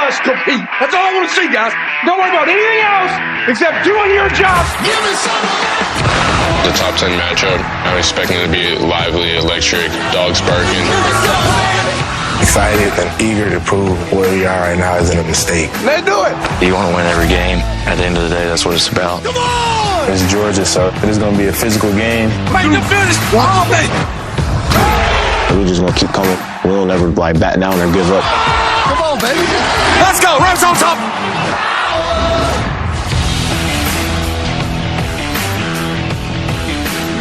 us compete. That's all I want to see, guys. Don't worry about anything else except doing your job. Give me some. The top 10 matchup, I'm expecting it to be lively, electric, dogs barking. Excited and eager to prove where we are right now isn't a mistake. Let's do it. You want to win every game. At the end of the day, that's what it's about. Come on! It's Georgia, so it's going to be a physical game. Make the finish. All day. We're just going to keep coming. We don't ever back down or give up. Come on, baby. Let's go. Rams on top.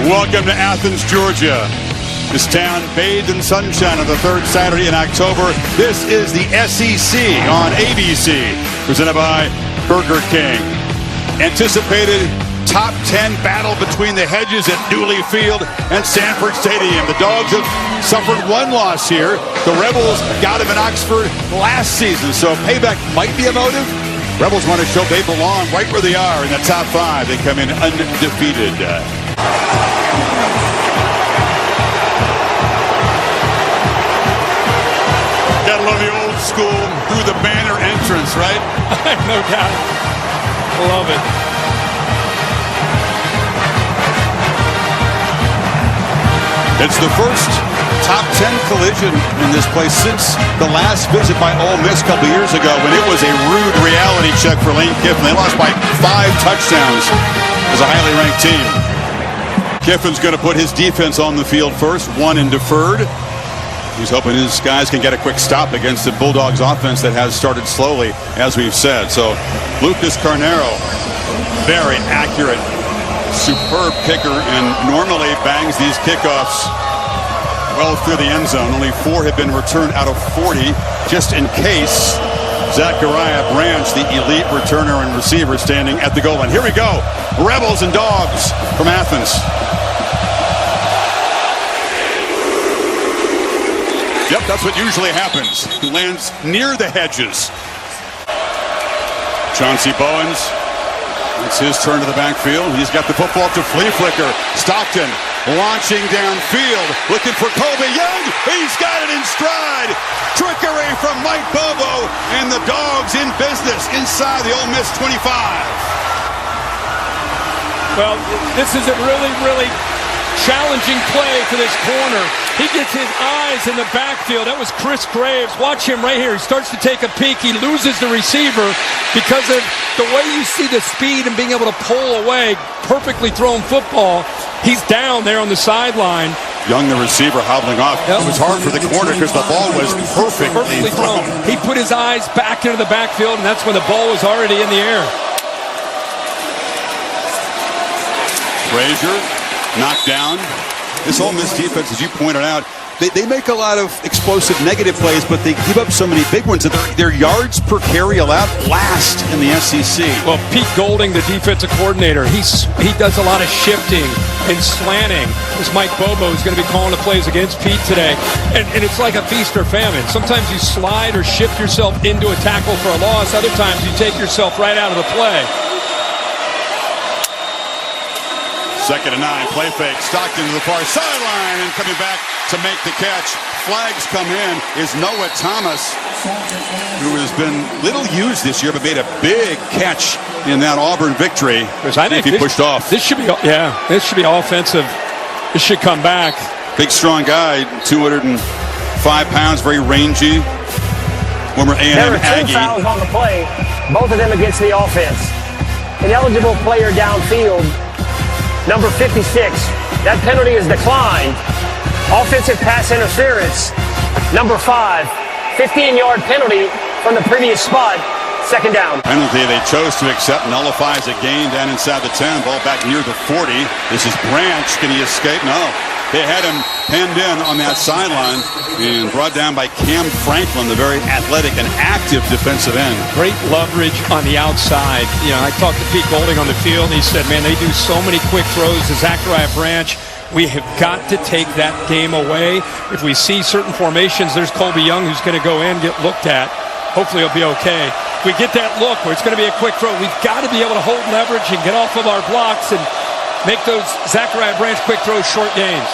Welcome to Athens, Georgia. This town bathed in sunshine on the third Saturday in October. This is the SEC on ABC, presented by Burger King. Anticipated top 10 battle between the Hedges at Dooley Field and Sanford Stadium. The Dogs have suffered one loss here. The Rebels got him in Oxford last season, so payback might be a motive. Rebels want to show they belong right where they are in the top 5. They come in undefeated. Gotta love the old school through the banner entrance, right? No doubt. Love it. It's the first top 10 collision in this place since the last visit by Ole Miss a couple years ago when it was a rude reality check for Lane Kiffin. They lost by 5 touchdowns as a highly ranked team. Kiffin's going to put his defense on the field first, one in deferred. He's hoping his guys can get a quick stop against the Bulldogs offense that has started slowly, as we've said. So Lucas Carnero, very accurate, superb kicker, and normally bangs these kickoffs well through the end zone. Only 4 have been returned out of 40, just in case. Zachariah Branch, the elite returner and receiver, standing at the goal line. Here we go. Rebels and Dogs from Athens. Yep, that's what usually happens. He lands near the Hedges. Chauncey Bowens. It's his turn to the backfield. He's got the football to Flea Flicker. Stockton launching downfield, looking for Colby Young. He's got it in stride. Trickery from Mike Bobo, and the Dogs in business inside the Ole Miss 25. Well, this is a really challenging play to this corner. He gets his eyes in the backfield. That was Chris Graves. Watch him right here. He starts to take a peek. He loses the receiver because of the way you see the speed and being able to pull away. Perfectly thrown football. He's down there on the sideline. Young, the receiver, hobbling off. It was hard for the corner because the ball was perfectly thrown. He put his eyes back into the backfield, and that's when the ball was already in the air. Frazier knocked down. This Ole Miss defense, as you pointed out, they make a lot of explosive negative plays, but they give up so many big ones that their yards per carry allowed last in the SEC. Well, Pete Golding, the defensive coordinator, he does a lot of shifting and slanting. This Mike Bobo is going to be calling the plays against Pete today. And it's like a feast or famine. Sometimes you slide or shift yourself into a tackle for a loss. Other times you take yourself right out of the play. 2nd and 9, play fake, Stockton to the far sideline, and coming back to make the catch. Flags come in is Noah Thomas, who has been little used this year, but made a big catch in that Auburn victory. I think he pushed off. This should be offensive. This should come back. Big, strong guy, 205 pounds, very rangy. Former A&M There are 2 Aggie. fouls on the play, both of them against the offense. An eligible player downfield, number 56. That penalty is declined. Offensive pass interference, number 5. 15-yard penalty from the previous spot. 2nd down. Penalty they chose to accept nullifies a gain down inside the 10. Ball back near the 40. This is Branch. Can he escape? No. They had him penned in on that sideline and brought down by Cam Franklin, the very athletic and active defensive end. Great leverage on the outside. You know, I talked to Pete Golding on the field, and he said, man, they do so many quick throws to Zachariah Branch. We have got to take that game away. If we see certain formations, there's Colby Young who's going to go in, get looked at. Hopefully he'll be okay. If we get that look where it's going to be a quick throw, we've got to be able to hold leverage and get off of our blocks and make those Zachariah Branch quick throws short gains.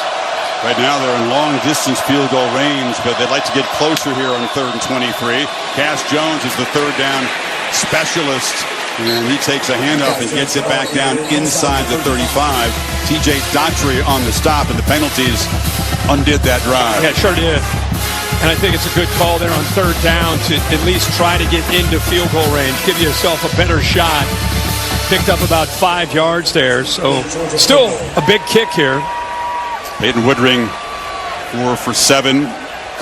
Right now they're in long-distance field goal range, but they'd like to get closer here on 3rd and 23. Cass Jones is the third down specialist, and he takes a handoff and gets it back down inside the 35. TJ Daughtry on the stop, and the penalties undid that drive. Yeah, sure did. And I think it's a good call there on 3rd down to at least try to get into field goal range, give yourself a better shot. Picked up about 5 yards there, so still a big kick here. Peyton Woodring, 4 for 7,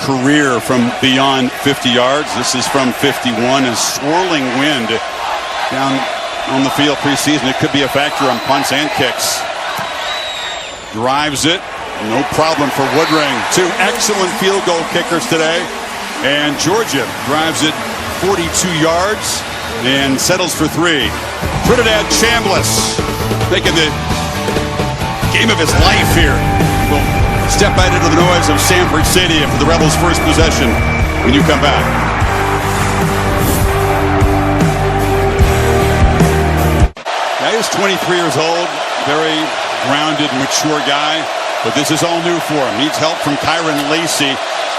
career from beyond 50 yards. This is from 51. A swirling wind down on the field preseason. It could be a factor on punts and kicks. Drives it. No problem for Woodring. 2 excellent field goal kickers today. And Georgia drives it 42 yards and settles for 3. Trinidad Chambliss making the game of his life here. We'll step right into the noise of Sanford Stadium for the Rebels' first possession when you come back. Now he's 23 years old, very grounded, mature guy, but this is all new for him. Needs help from Kyron Lacey.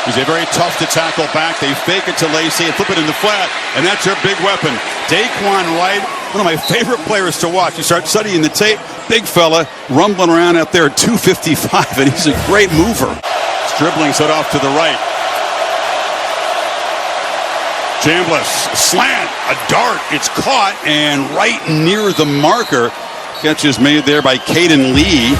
He's a very tough to tackle back. They fake it to Lacey and flip it in the flat, and that's their big weapon. Daquan Wright, one of my favorite players to watch. You start studying the tape, big fella, rumbling around out there at 255, and he's a great mover. Dribbling set off to the right. Chambliss, slant, a dart, it's caught, and right near the marker. Catch is made there by Caden Lee.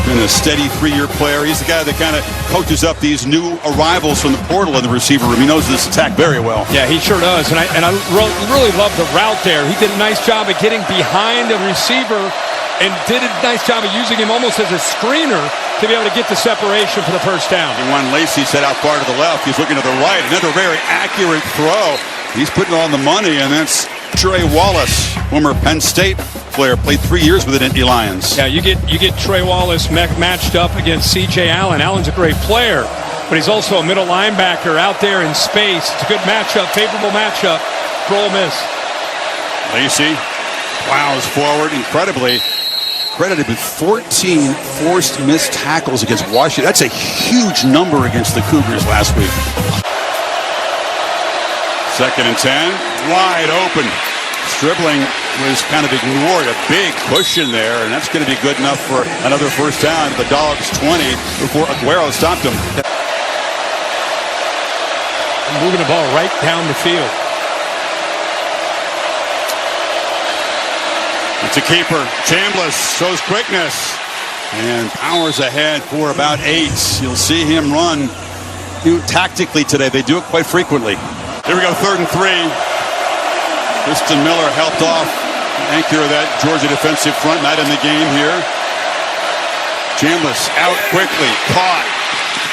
Been a steady 3-year player. He's the guy that kind of coaches up these new arrivals from the portal in the receiver room. He knows this attack very well. Yeah, he sure does. And I really love the route there. He did a nice job of getting behind the receiver and did a nice job of using him almost as a screener to be able to get the separation for the first down. And when Lacey set out far to the left, he's looking to the right. Another very accurate throw. He's putting it on the money, and that's Trey Wallace, former Penn State player, played 3 years with the Indy Lions. Yeah, you get Trey Wallace matched up against C.J. Allen. Allen's a great player, but he's also a middle linebacker out there in space. It's a good matchup, favorable matchup for Ole Miss. Lacey plows forward incredibly, credited with 14 forced missed tackles against Washington. That's a huge number against the Cougars last week. 2nd and 10, wide open. Dribbling was kind of ignored. A big cushion there, and that's going to be good enough for another first down. The Dogs 20 before Aguero stopped him. Moving the ball right down the field. It's a keeper. Chambliss shows quickness and powers ahead for about 8. You'll see him run tactically today. They do it quite frequently. Here we go, 3rd and 3. Kristen Miller helped off anchor of that Georgia defensive front, not in the game here. Chambliss out quickly, caught.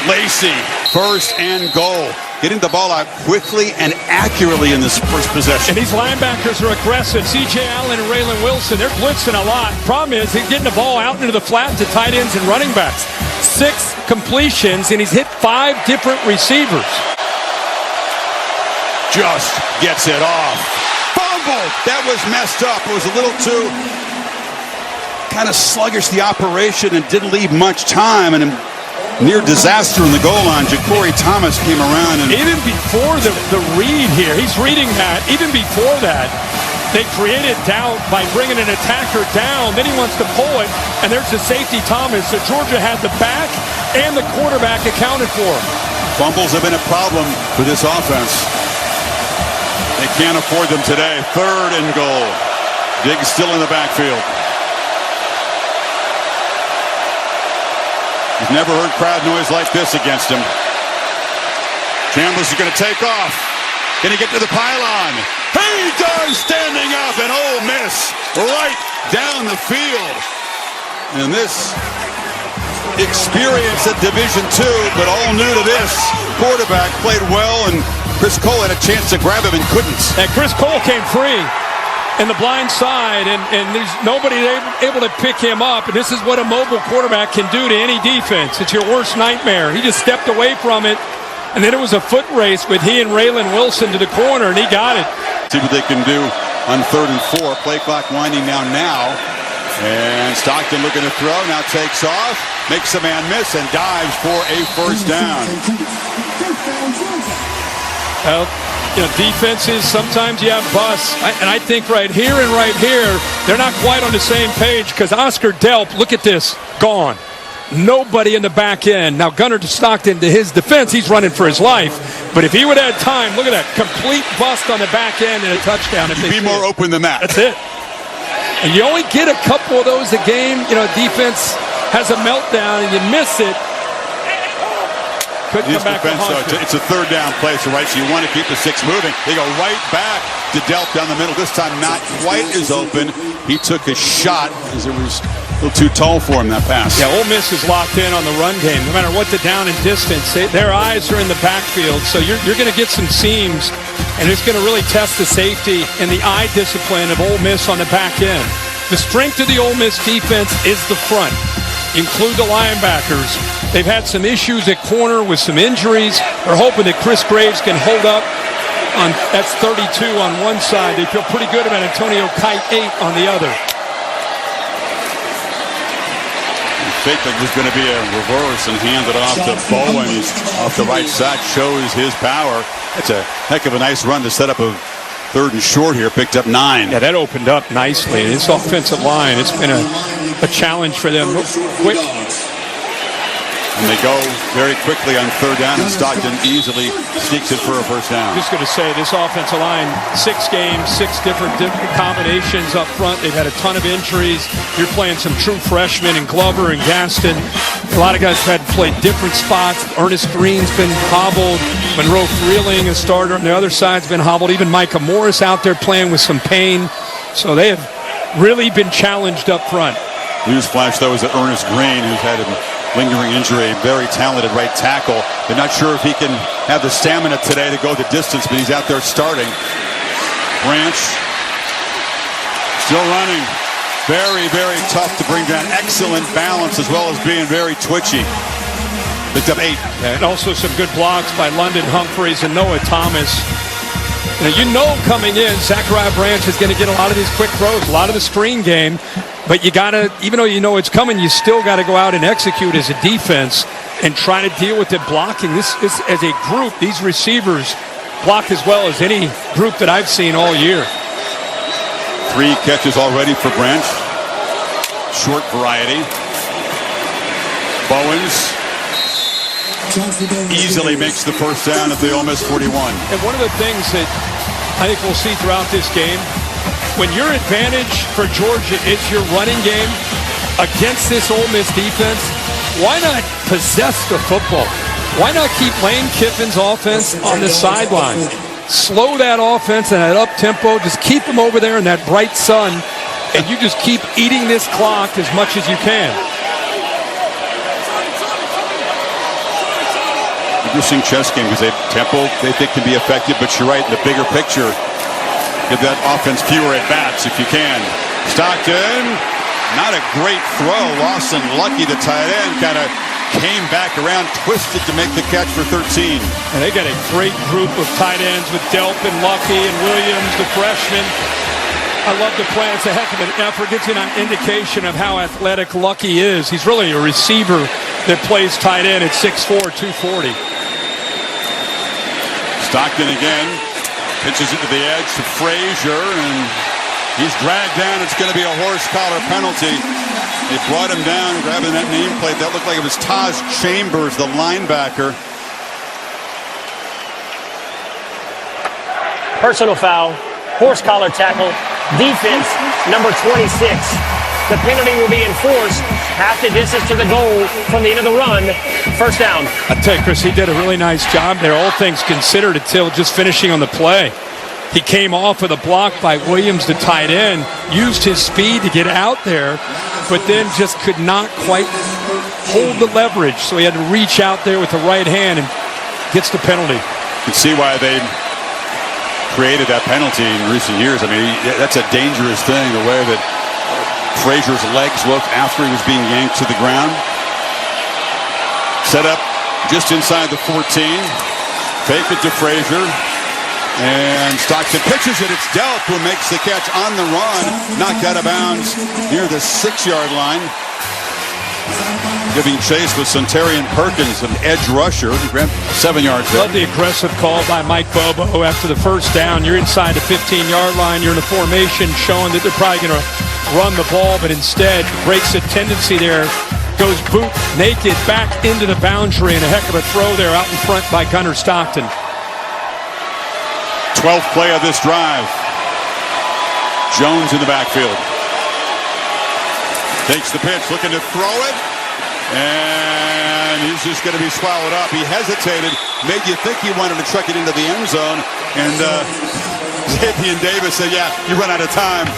Lacey, 1st and goal. Getting the ball out quickly and accurately in this first possession. And these linebackers are aggressive. C.J. Allen and Raylan Wilson, they're blitzing a lot. Problem is, he's getting the ball out into the flat to tight ends and running backs. 6 completions, and he's hit 5 different receivers. Just gets it off. Fumble! That was messed up. It was a little too kind of sluggish, the operation, and didn't leave much time. And near disaster in the goal line. Ja'Cory Thomas came around. And even before the read here, he's reading that. Even before that, they created doubt by bringing an attacker down. Then he wants to pull it, and there's the safety Thomas. So Georgia had the back and the quarterback accounted for. Fumbles have been a problem for this offense. They can't afford them today. 3rd and goal. Diggs still in the backfield. He's never heard crowd noise like this against him. Chambliss is going to take off. Can he get to the pylon? He does, standing up, and Ole Miss right down the field. And this experience at Division II, but all new to this. Quarterback played well, and Chris Cole had a chance to grab him and couldn't. And Chris Cole came free in the blind side, and there's nobody able to pick him up. And this is what a mobile quarterback can do to any defense. It's your worst nightmare. He just stepped away from it, and then it was a foot race with he and Raylan Wilson to the corner, and he got it. See what they can do on 3rd and 4. Play clock winding down now. And Stockton looking to throw, now takes off, makes a man miss, and dives for a first down. Well, defenses, sometimes you have busts. And I think right here, they're not quite on the same page because Oscar Delp, look at this, gone. Nobody in the back end. Now, Gunnar Stockton, to his defense, he's running for his life. But if he would have had time, look at that, complete bust on the back end and a touchdown. You'd be more open than that. That's it. And you only get a couple of those a game. Defense has a meltdown and you miss it. Couldn't come back to haunt you. It's a third down play, so you want to keep the six moving. They go right back to Delp down the middle. This time not quite as open. He took a shot as it was a little too tall for him, that pass. Yeah, Ole Miss is locked in on the run game. No matter what the down and distance, their eyes are in the backfield. So you're going to get some seams, and it's going to really test the safety and the eye discipline of Ole Miss on the back end. The strength of the Ole Miss defense is the front. Include the linebackers. They've had some issues at corner with some injuries. They're hoping that Chris Graves can hold up. That's 32 on one side. They feel pretty good about Antonio Kite 8 on the other. Fake like there's going to be a reverse and hand it off to Bowens off the right side. Shows his power. That's a heck of a nice run to set up a third and short here. Picked up 9. Yeah, that opened up nicely. This offensive line, it's been a challenge for them. And they go very quickly on third down, and Stockton easily sneaks it for a first down. Just going to say, this offensive line, 6 games, 6 different combinations up front. They've had a ton of injuries. You're playing some true freshmen in Glover and Gaston. A lot of guys have had to play different spots. Ernest Green's been hobbled. Monroe Freeling, a starter on the other side's been hobbled. Even Micah Morris out there playing with some pain. So they have really been challenged up front. Newsflash, though, is that Ernest Green, who's had a lingering injury, very talented right tackle. They're not sure if he can have the stamina today to go the distance, but he's out there starting. Branch still running. Very, very tough to bring down. Excellent balance as well as being very twitchy. Picked up 8. And also some good blocks by London Humphreys and Noah Thomas. Coming in, Zachariah Branch is going to get a lot of these quick throws, a lot of the screen game. But you got to, even though you know it's coming, you still got to go out and execute as a defense and try to deal with it blocking. This as a group, these receivers block as well as any group that I've seen all year. 3 catches already for Branch. Short variety. Bowens easily makes the first down at the Ole Miss 41. And one of the things that I think we'll see throughout this game, when your advantage for Georgia is your running game against this Ole Miss defense, why not possess the football? Why not keep Lane Kiffin's offense on the sideline? Slow that offense and that up-tempo. Just keep them over there in that bright sun, and you just keep eating this clock as much as you can. Interesting chess game because tempo they think can be effective, but you're right, in the bigger picture, give that offense fewer at-bats if you can. Stockton, not a great throw. Lawson lucky, the tight end, kind of came back around, twisted to make the catch for 13. And they got a great group of tight ends with Delp and Lucky and Williams, the freshman. I love the play. It's a heck of an effort. Gives you an indication of how athletic Lucky is. He's really a receiver that plays tight end at 6'4", 240. Stockton again. Pitches it to the edge to Frazier, and he's dragged down. It's going to be a horse collar penalty. They brought him down, grabbing that nameplate. That looked like it was Taj Chambers, the linebacker. Personal foul, horse collar tackle, defense, number 26. The penalty will be enforced. Half the distance to the goal from the end of the run. First down. I tell you, Chris, he did a really nice job there, all things considered, until just finishing on the play. He came off with a block by Williams, the tight end, used his speed to get out there, but then just could not quite hold the leverage. So he had to reach out there with the right hand and gets the penalty. You can see why they created that penalty in recent years. I mean, that's a dangerous thing, the way that Frazier's legs looked after he was being yanked to the ground. Set up just inside the 14. Fake it to Frazier. And Stockton pitches it. It's Delp who makes the catch on the run. Knocked out of bounds near the 6-yard line. Giving chase with Centurion Perkins, an edge rusher. He grabbed 7 yards there. Love the aggressive call by Mike Bobo after the first down. You're inside the 15-yard line. You're in a formation showing that they're probably going to run the ball, but instead breaks the tendency there. Goes boot naked back into the boundary, and a heck of a throw there out in front by Gunnar Stockton. 12th play of this drive. Jones in the backfield. Takes the pitch, looking to throw it. And he's just going to be swallowed up. He hesitated, made you think he wanted to truck it into the end zone. And Xavier Davis said, yeah, you run out of time.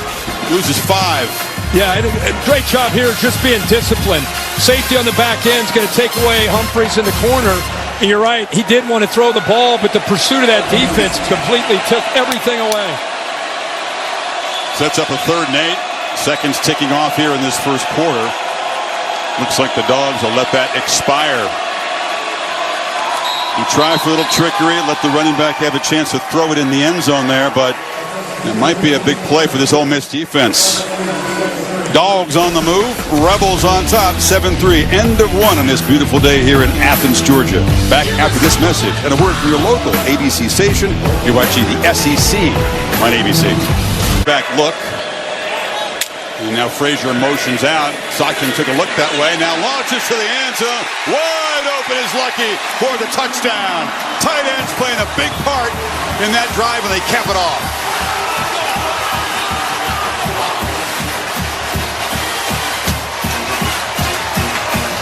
Loses 5. Yeah, a great job here just being disciplined. Safety on the back end is going to take away Humphreys in the corner. And you're right, he did want to throw the ball, but the pursuit of that defense completely took everything away. Sets up a 3rd and 8. Seconds ticking off here in this first quarter. Looks like the Dogs will let that expire. You try for a little trickery, let the running back have a chance to throw it in the end zone there, but it might be a big play for this Ole Miss defense. Dogs on the move, Rebels on top, 7-3. End of 1 on this beautiful day here in Athens, Georgia. Back after this message and a word from your local ABC station. You're watching the SEC on ABC. Back look. And now Frazier motions out. Stockton took a look that way. Now launches to the end zone. Wide open is Lucky for the touchdown. Tight ends playing a big part in that drive, and they cap it off.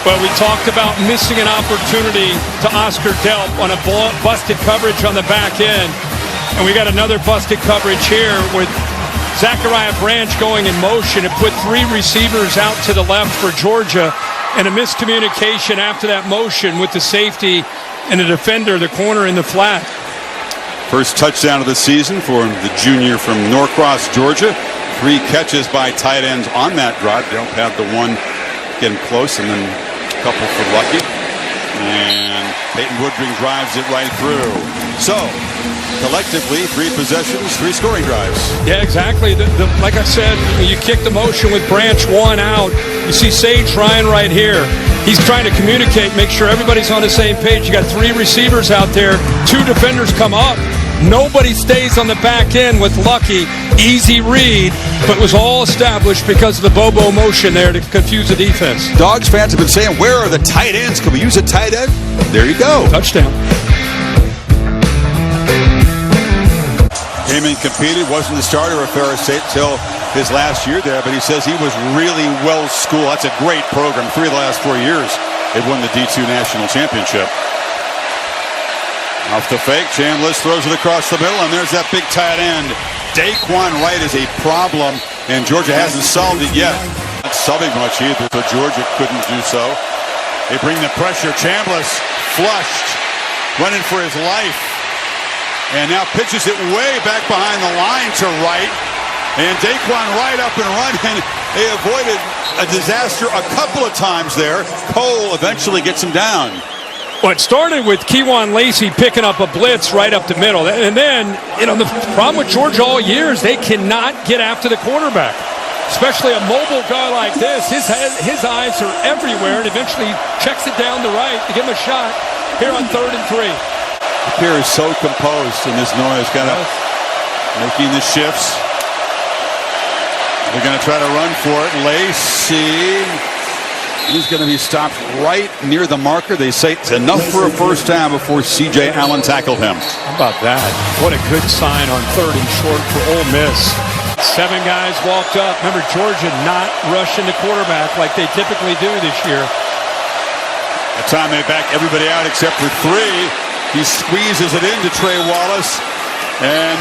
Well, we talked about missing an opportunity to Oscar Delp on a busted coverage on the back end. And we got another busted coverage here with Zachariah Branch going in motion. It put 3 receivers out to the left for Georgia, and a miscommunication after that motion with the safety and the defender, the corner in the flat. First touchdown of the season for the junior from Norcross, Georgia. 3 catches by tight ends on that drive. Delp had the one getting close, and then a couple for Lucky. And Peyton Woodring drives it right through. So, collectively, 3 possessions, 3 scoring drives. Yeah, exactly. Like I said, you kick the motion with Branch 1 out. You see Sage Ryan right here. He's trying to communicate, make sure everybody's on the same page. You got 3 receivers out there. 2 defenders come up. Nobody stays on the back end with Lucky. Easy read, but was all established because of the Bobo motion there to confuse the defense. Dogs fans have been saying, where are the tight ends? Can we use a tight end? There you go. Touchdown. Came in, competed, wasn't the starter at Ferris State till his last year there, but he says he was really well schooled. That's a great program. 3 of the last 4 years, they've won the D2 National Championship. Off the fake, Chambliss throws it across the middle, and there's that big tight end. Daquan Wright is a problem, and Georgia hasn't solved it yet. Not subbing much either, so Georgia couldn't do so. They bring the pressure. Chambliss flushed, running for his life. And now pitches it way back behind the line to Wright. And Daquan Wright up and running. They avoided a disaster a couple of times there. Cole eventually gets him down. Well, it started with Kewan Lacey picking up a blitz right up the middle. And then, the problem with Georgia all year is they cannot get after the quarterback. Especially a mobile guy like this. His eyes are everywhere, and eventually checks it down the right to give him a shot here on 3rd and 3. Pierre is so composed in this noise, kind of making the shifts. They're going to try to run for it. Lacey, he's going to be stopped right near the marker. They say it's enough for a first down before C.J. Allen tackled him. How about that? What a good sign on 3rd and short for Ole Miss. 7 guys walked up. Remember, Georgia not rushing the quarterback like they typically do this year. That time they back everybody out except for 3. He squeezes it into Trey Wallace, and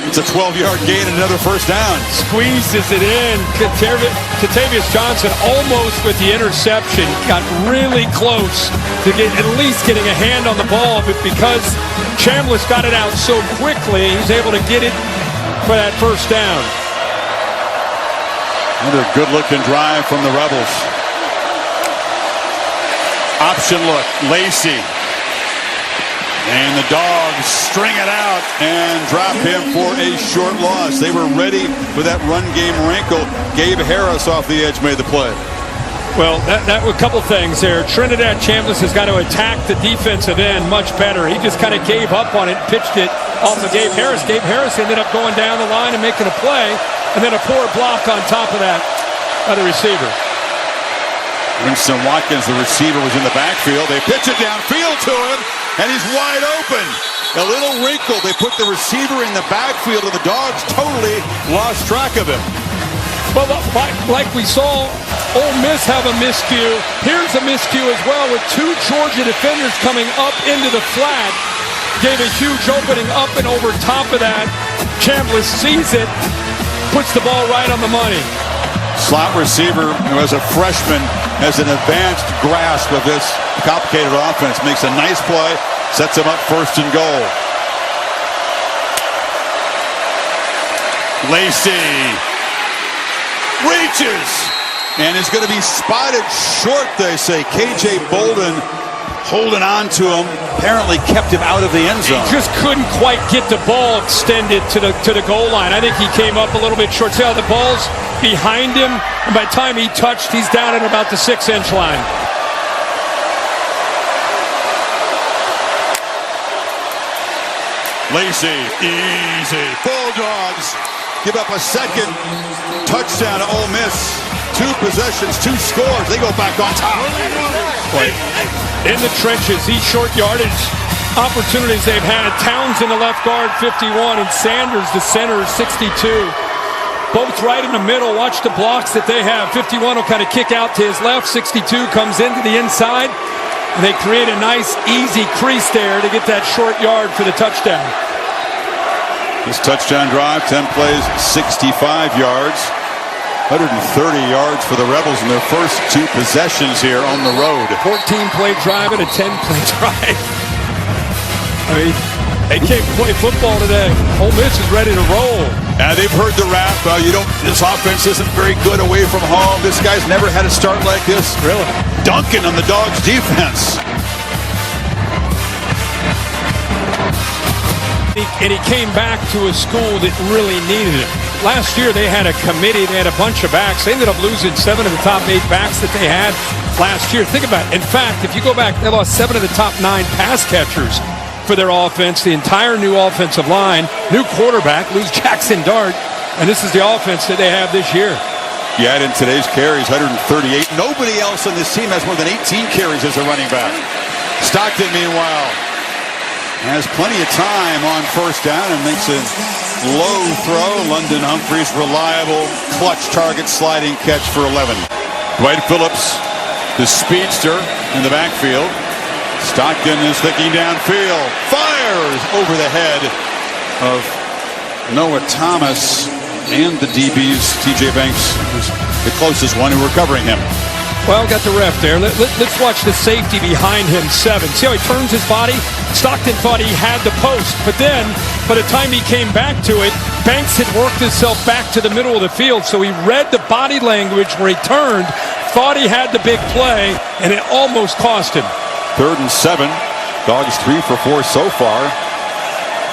it's a 12-yard gain and another first down. Squeezes it in. Kentavious Johnson almost with the interception. Got really close to at least getting a hand on the ball, but because Chambliss got it out so quickly, he was able to get it for that first down. Another good-looking drive from the Rebels. Option look. Lacey And the Dogs string it out and drop him for a short loss. They were ready for that run game wrinkle. Gabe Harris off the edge made the play. Well, that a couple things there. Trinidad Chambliss has got to attack the defensive end much better. He just kind of gave up on it, pitched it off of Gabe Harris. Gabe Harris ended up going down the line and making a play, and then a poor block on top of that by the receiver. Winston Watkins, the receiver, was in the backfield. They pitch it downfield to him, and he's wide open. A little wrinkle. They put the receiver in the backfield, and the Dogs totally lost track of him. Well, like we saw, Ole Miss have a miscue. Here's a miscue as well with two Georgia defenders coming up into the flat. Gave a huge opening up and over top of that. Chambliss sees it, puts the ball right on the money. Slot receiver, who as a freshman has an advanced grasp of this complicated offense, makes a nice play, sets him up first and goal. Lacey reaches and is going to be spotted short, they say. KJ Bolden holding on to him, apparently kept him out of the end zone. He just couldn't quite get the ball extended to the goal line. I think he came up a little bit short. See how the ball's behind him, and by the time he touched, he's down at about the 6-inch line. Lacey, easy. Bulldogs give up a second touchdown to Ole Miss. 2 possessions, 2 scores. They go back on top. In the trenches, these short yardage opportunities they've had. Towns in the left guard, 51, and Sanders, the center, 62. Both right in the middle. Watch the blocks that they have. 51 will kind of kick out to his left. 62 comes into the inside. And they create a nice, easy crease there to get that short yard for the touchdown. This touchdown drive, 10 plays, 65 yards. 130 yards for the Rebels in their first 2 possessions here on the road. 14-play drive and a 10-play drive. I mean, they can't play football today. Ole Miss is ready to roll. They've heard the rap. This offense isn't very good away from home. This guy's never had a start like this. Really? Dunking on the Dogs' defense. And he came back to a school that really needed him. Last year they had a committee, they had a bunch of backs. They ended up losing 7 of the top 8 backs that they had last year. Think about it. In fact, if you go back, they lost 7 of the top 9 pass catchers for their offense. The entire new offensive line, new quarterback, lose Jackson Dart, and this is the offense that they have this year. Yeah, in today's carries, 138. Nobody else on this team has more than 18 carries as a running back. Stockton, meanwhile, has plenty of time on first down and makes a low throw. London Humphreys, reliable, clutch target, sliding catch for 11. Dwight Phillips, the speedster in the backfield. Stockton is thinking downfield. Fires over the head of Noah Thomas and the DBs. TJ Banks was the closest one who were covering him. Well, got the ref there. Let's watch the safety behind him, 7. See how he turns his body? Stockton thought he had the post, but then, by the time he came back to it, Banks had worked himself back to the middle of the field, so he read the body language where he turned, thought he had the big play, and it almost cost him. 3rd and 7. Dogs 3 for 4 so far.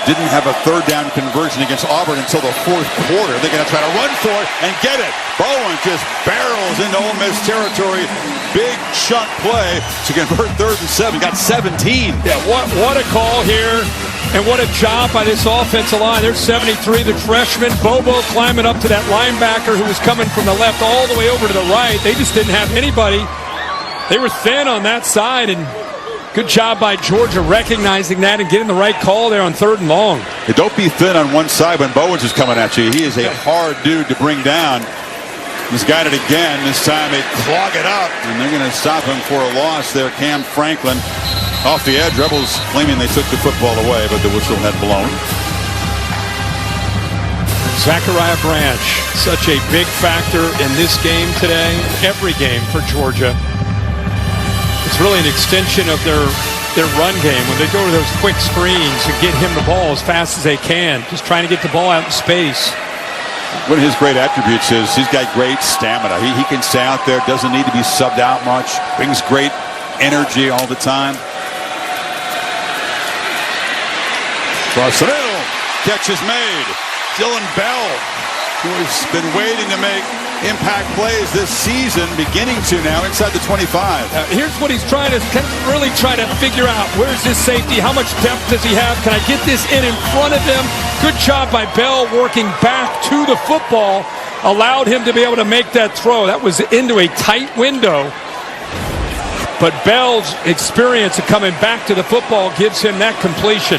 Didn't have a 3rd down conversion against Auburn until the 4th quarter. They're going to try to run for it and get it. Bowen just barrels into Ole Miss territory. Big chunk play to convert 3rd and 7. Got 17. Yeah, what a call here. And what a job by this offensive line. There's 73, the freshman. Bobo climbing up to that linebacker who was coming from the left all the way over to the right. They just didn't have anybody. They were thin on that side, and good job by Georgia recognizing that and getting the right call there on 3rd and long. Hey, don't be thin on one side when Bowens is coming at you. He is a hard dude to bring down. He's got it again. This time they clog it up, and they're going to stop him for a loss there. Cam Franklin off the edge. Rebels claiming they took the football away, but the whistle had blown. Zachariah Branch, such a big factor in this game today, every game for Georgia. It's really an extension of their run game when they go to those quick screens and get him the ball as fast as they can, just trying to get the ball out in space. One of his great attributes is he's got great stamina. He can stay out there, doesn't need to be subbed out much, brings great energy all the time. Across the middle. Catch is made. Dylan Bell, who has been waiting to make impact plays this season, beginning to now inside the 25. Here's what he's trying to really try to figure out. Where's his safety? How much depth does he have? Can I get this in front of him? Good job by Bell working back to the football. Allowed him to be able to make that throw. That was into a tight window. But Bell's experience of coming back to the football gives him that completion.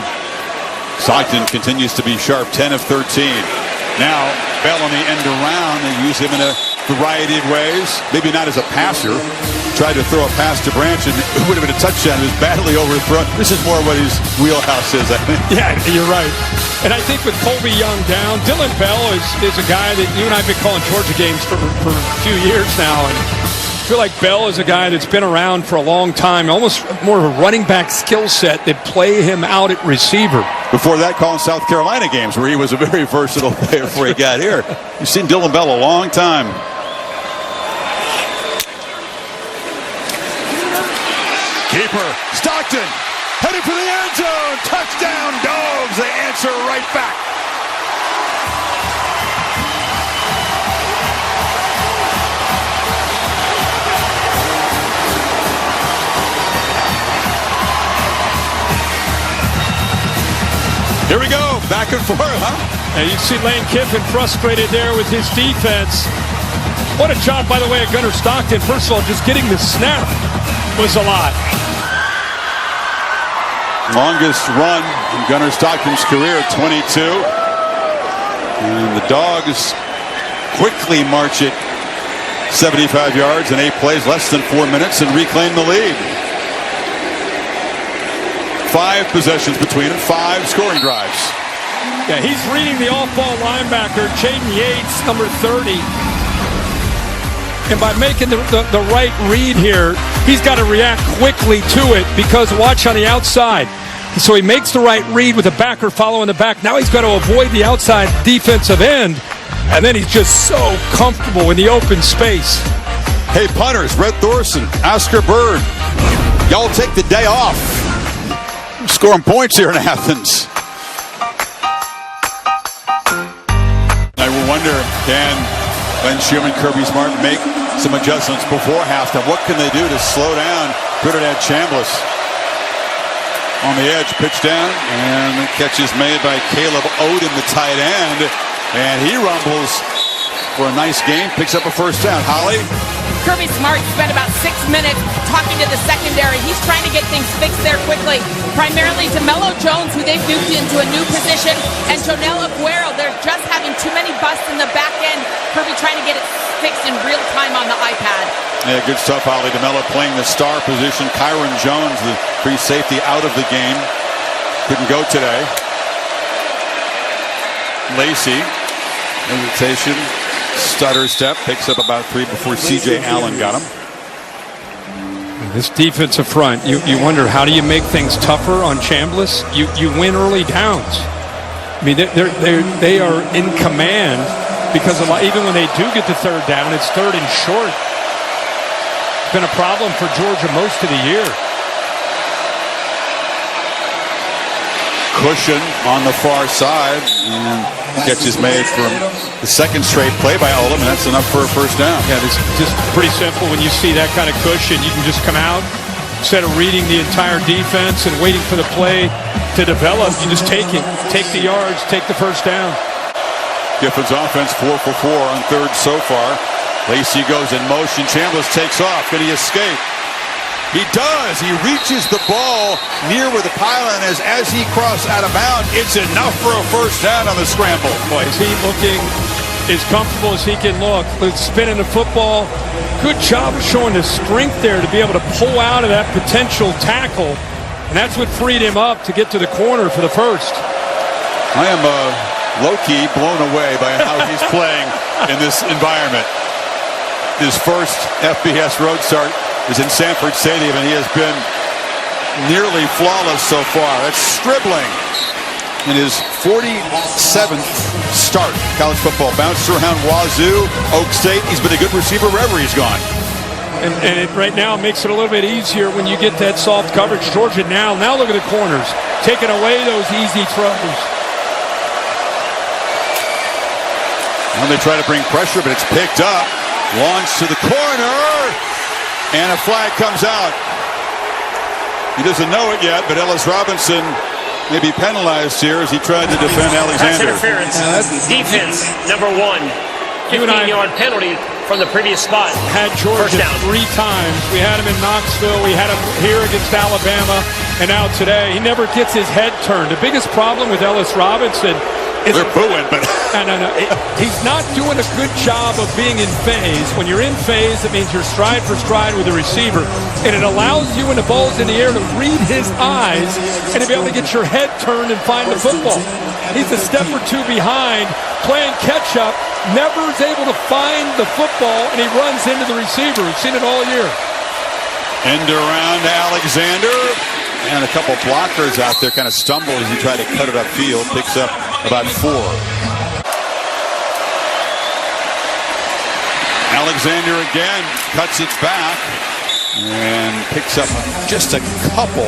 Stockton continues to be sharp, 10 of 13. Now, Bell on the end around. They use him in a variety of ways. Maybe not as a passer. Tried to throw a pass to Branch, and it would have been a touchdown. It was badly overthrown. This is more what his wheelhouse is, I think. Yeah, you're right. And I think with Colby Young down, Dylan Bell is a guy that you and I have been calling Georgia games for a few years now. And I feel like Bell is a guy that's been around for a long time, almost more of a running back skill set that play him out at receiver. Before that, calling South Carolina games where he was a very versatile player before he got here. You've seen Dylan Bell a long time. Keeper, Stockton, headed for the end zone. Touchdown, Dogs. They answer right back. Here we go, back and forth, huh? And you see Lane Kiffin frustrated there with his defense. What a job, by the way, of Gunnar Stockton. First of all, just getting the snap was a lot. Longest run in Gunnar Stockton's career, 22. And the Dogs quickly march it 75 yards in 8 plays, less than 4 minutes, and reclaim the lead. 5 possessions between them, 5 scoring drives. Yeah, he's reading the off-ball linebacker, Jaden Yates, number 30. And by making the right read here, he's got to react quickly to it because watch on the outside. So he makes the right read with the backer following the back. Now he's got to avoid the outside defensive end. And then he's just so comfortable in the open space. Hey, punters, Brett Thorson, Oscar Bird, y'all take the day off. Scoring points here in Athens. I will wonder, can Glenn Schumann, Kirby Smart make some adjustments before halftime? What can they do to slow down Trinidad Chambliss? On the edge, pitch down, and the catch is made by Caleb Odom, the tight end. And he rumbles for a nice game, picks up a first down. Holly? Kirby Smart spent about 6 minutes talking to the secondary. He's trying to get things fixed there quickly. Primarily to Mello Jones, who they've moved into a new position, and Jonel Aguero. They're just having too many busts in the back end. Kirby trying to get it fixed in real time on the iPad. Yeah, good stuff, Holly. DeMello playing the star position. Kyron Jones, the free safety, out of the game. Couldn't go today. Lacey, hesitation. Stutter step, picks up about 3 before C.J. Allen got him. This defensive front, you wonder, how do you make things tougher on Chambliss? You win early downs. I mean, they are in command because even when they do get the third down, it's third and short. It's been a problem for Georgia most of the year. Cushion on the far side, and catch is made from the second straight play by Odom, and that's enough for a first down. Yeah, it's just pretty simple. When you see that kind of cushion, you can just come out instead of reading the entire defense and waiting for the play to develop. You just take it, take the yards, take the first down. Giffin's offense 4 for 4 on third so far. Lacey goes in motion. Chambliss takes off. Can he escape? He does. He reaches the ball near where the pylon is. As he crosses out of bounds, it's enough for a first down on the scramble. Boy, is he looking as comfortable as he can look. Spinning the football. Good job of showing the strength there to be able to pull out of that potential tackle. And that's what freed him up to get to the corner for the first. I am low-key blown away by how he's playing in this environment. His first FBS road start is in Sanford Stadium, and he has been nearly flawless so far. That's Stribling in his 47th start college football. Bounced around Wazoo, Oak State. He's been a good receiver wherever he's gone. And it right now makes it a little bit easier when you get that soft coverage. Georgia now look at the corners, taking away those easy throws. Now they try to bring pressure, but it's picked up. Launched to the corner, and a flag comes out. He doesn't know it yet, but Ellis Robinson may be penalized here as he tried to defend Alexander. Pass interference. Defense, number 1. 15-yard penalty from the previous spot. Had Georgia 3 times. We had him in Knoxville. We had him here against Alabama. And now today, he never gets his head turned. The biggest problem with Ellis Robinson is... They're booing, but... No. He's not doing a good job of being in phase. When you're in phase, it means you're stride for stride with the receiver. And it allows you, when the ball's in the air, to read his eyes and to be able to get your head turned and find the football. He's a step or 2 behind, playing catch-up, never is able to find the football, and he runs into the receiver. We've seen it all year. End around to Alexander. And a couple blockers out there kind of stumble as he tried to cut it upfield. Picks up about 4. Alexander again cuts it back and picks up just a couple.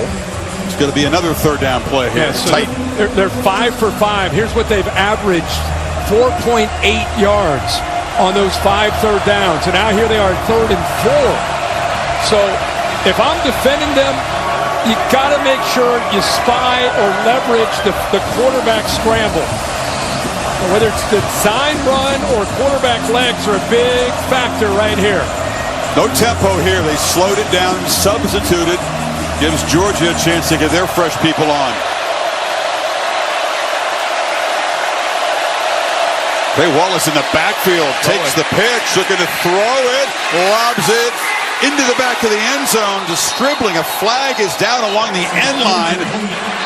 It's going to be another third down play here. Yeah, so they're 5 for 5. Here's what they've averaged: 4.8 yards on those 5 third downs. And now here they are, 3rd and 4. So if I'm defending them, you got to make sure you spy or leverage the quarterback scramble. Whether it's the design run or quarterback legs are a big factor right here. No tempo here. They slowed it down, substituted. Gives Georgia a chance to get their fresh people on. Ray Wallace in the backfield takes the pitch, looking to throw it, lobs it into the back of the end zone, just dribbling. A flag is down along the end line.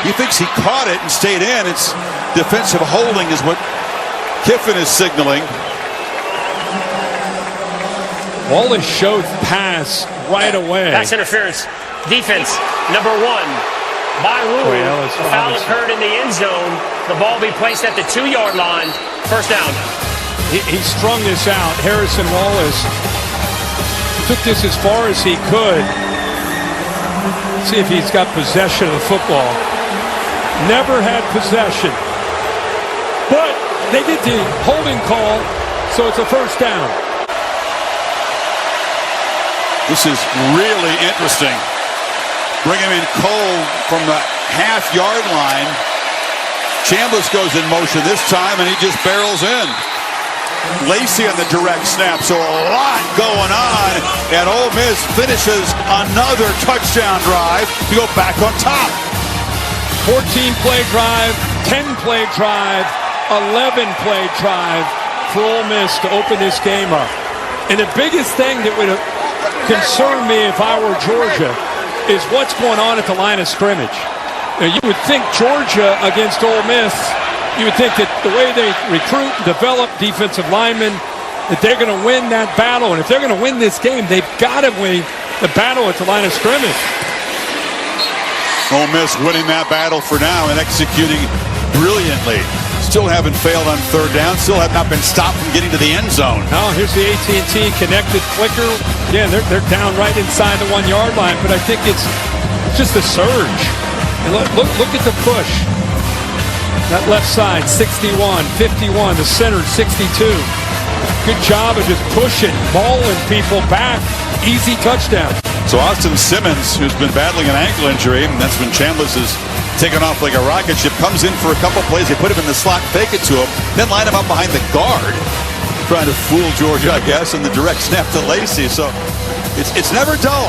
He thinks he caught it and stayed in. It's defensive holding is what Kiffin is signaling. Wallace showed pass right away. Pass interference. Defense, number 1. By rule, the foul occurred in the end zone. The ball be placed at the 2-yard line. First down. He strung this out. Harrison Wallace took this as far as he could. See if he's got possession of the football. Never had possession. But they get the holding call, so it's a first down. This is really interesting. Bring him in cold from the half-yard line. Chambliss goes in motion this time, and he just barrels in. Lacey on the direct snap, so a lot going on, and Ole Miss finishes another touchdown drive to go back on top. 14-play drive, 10-play drive, 11-play drive for Ole Miss to open this game up. And the biggest thing that would concern me if I were Georgia is what's going on at the line of scrimmage. Now, you would think Georgia against Ole Miss, you would think that the way they recruit and develop defensive linemen, that they're going to win that battle. And if they're going to win this game, they've got to win the battle at the line of scrimmage. Ole Miss winning that battle for now and executing brilliantly. Still haven't failed on third down. Still have not been stopped from getting to the end zone. Now here's the AT&T connected clicker. Again, they're down right inside the 1-yard line, but I think it's just a surge. And look at the push. That left side, 61, 51. The center, 62. Good job of just pushing, mauling people back. Easy touchdown. So Austin Simmons, who's been battling an ankle injury, and that's when Chambliss is taken off like a rocket ship, comes in for a couple plays. They put him in the slot, fake it to him, then line him up behind the guard, trying to fool Georgia, I guess, and the direct snap to Lacey. So it's never dull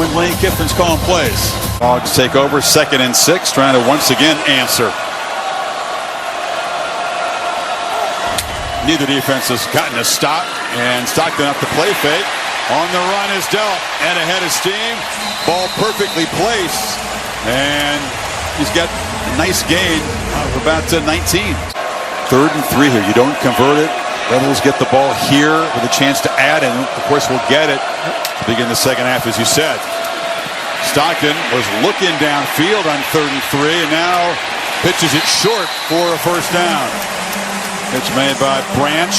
when Lane Kiffin's calling plays. Dogs take over, 2nd and 6, trying to once again answer. Neither defense has gotten a stop, and Stockton up to play fake. On the run is dealt, and ahead of steam. Ball perfectly placed, and he's got a nice gain of about 19. 3rd and 3 here. You don't convert it. Rebels get the ball here with a chance to add, and of course we'll get it to begin the second half, as you said. Stockton was looking downfield on 3rd and 3, and now pitches it short for a first down. It's made by Branch.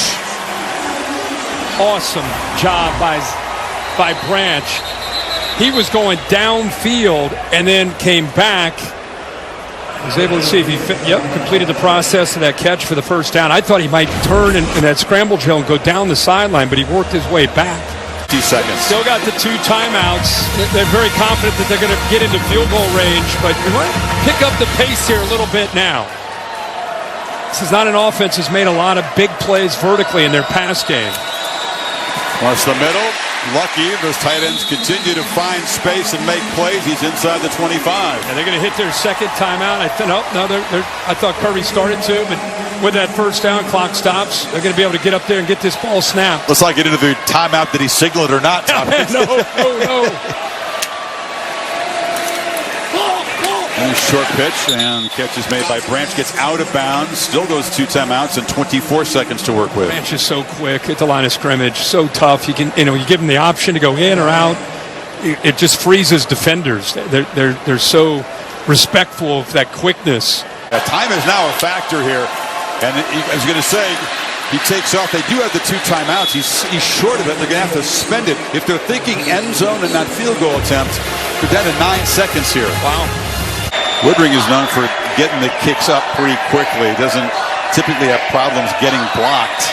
Awesome job by by Branch. He was going downfield and then came back. Was able to see if he completed the process of that catch for the first down. I thought he might turn in that scramble drill and go down the sideline, but he worked his way back. 50 seconds. Still got the 2 timeouts. They're very confident that they're going to get into field goal range, but you might pick up the pace here a little bit now. This is not an offense that's made a lot of big plays vertically in their pass game. Wants the middle. Lucky, those tight ends continue to find space and make plays. He's inside the 25. And they're going to hit their second timeout. I thought Kirby started to, but with that first down, clock stops. They're going to be able to get up there and get this ball snapped. Looks like it into the timeout. Did he signal it or not? No. And short pitch, and catch is made by Branch. Gets out of bounds. Still goes 2 timeouts and 24 seconds to work with. Branch is so quick at the line of scrimmage, so tough. You give them the option to go in or out. It just freezes defenders. They're so respectful of that quickness. Time is now a factor here, and I was going to say, he takes off. They do have the 2 timeouts. He's short of it. They're going to have to spend it. If they're thinking end zone and not field goal attempt, they're down to 9 seconds here. Wow. Woodring is known for getting the kicks up pretty quickly. Doesn't typically have problems getting blocked.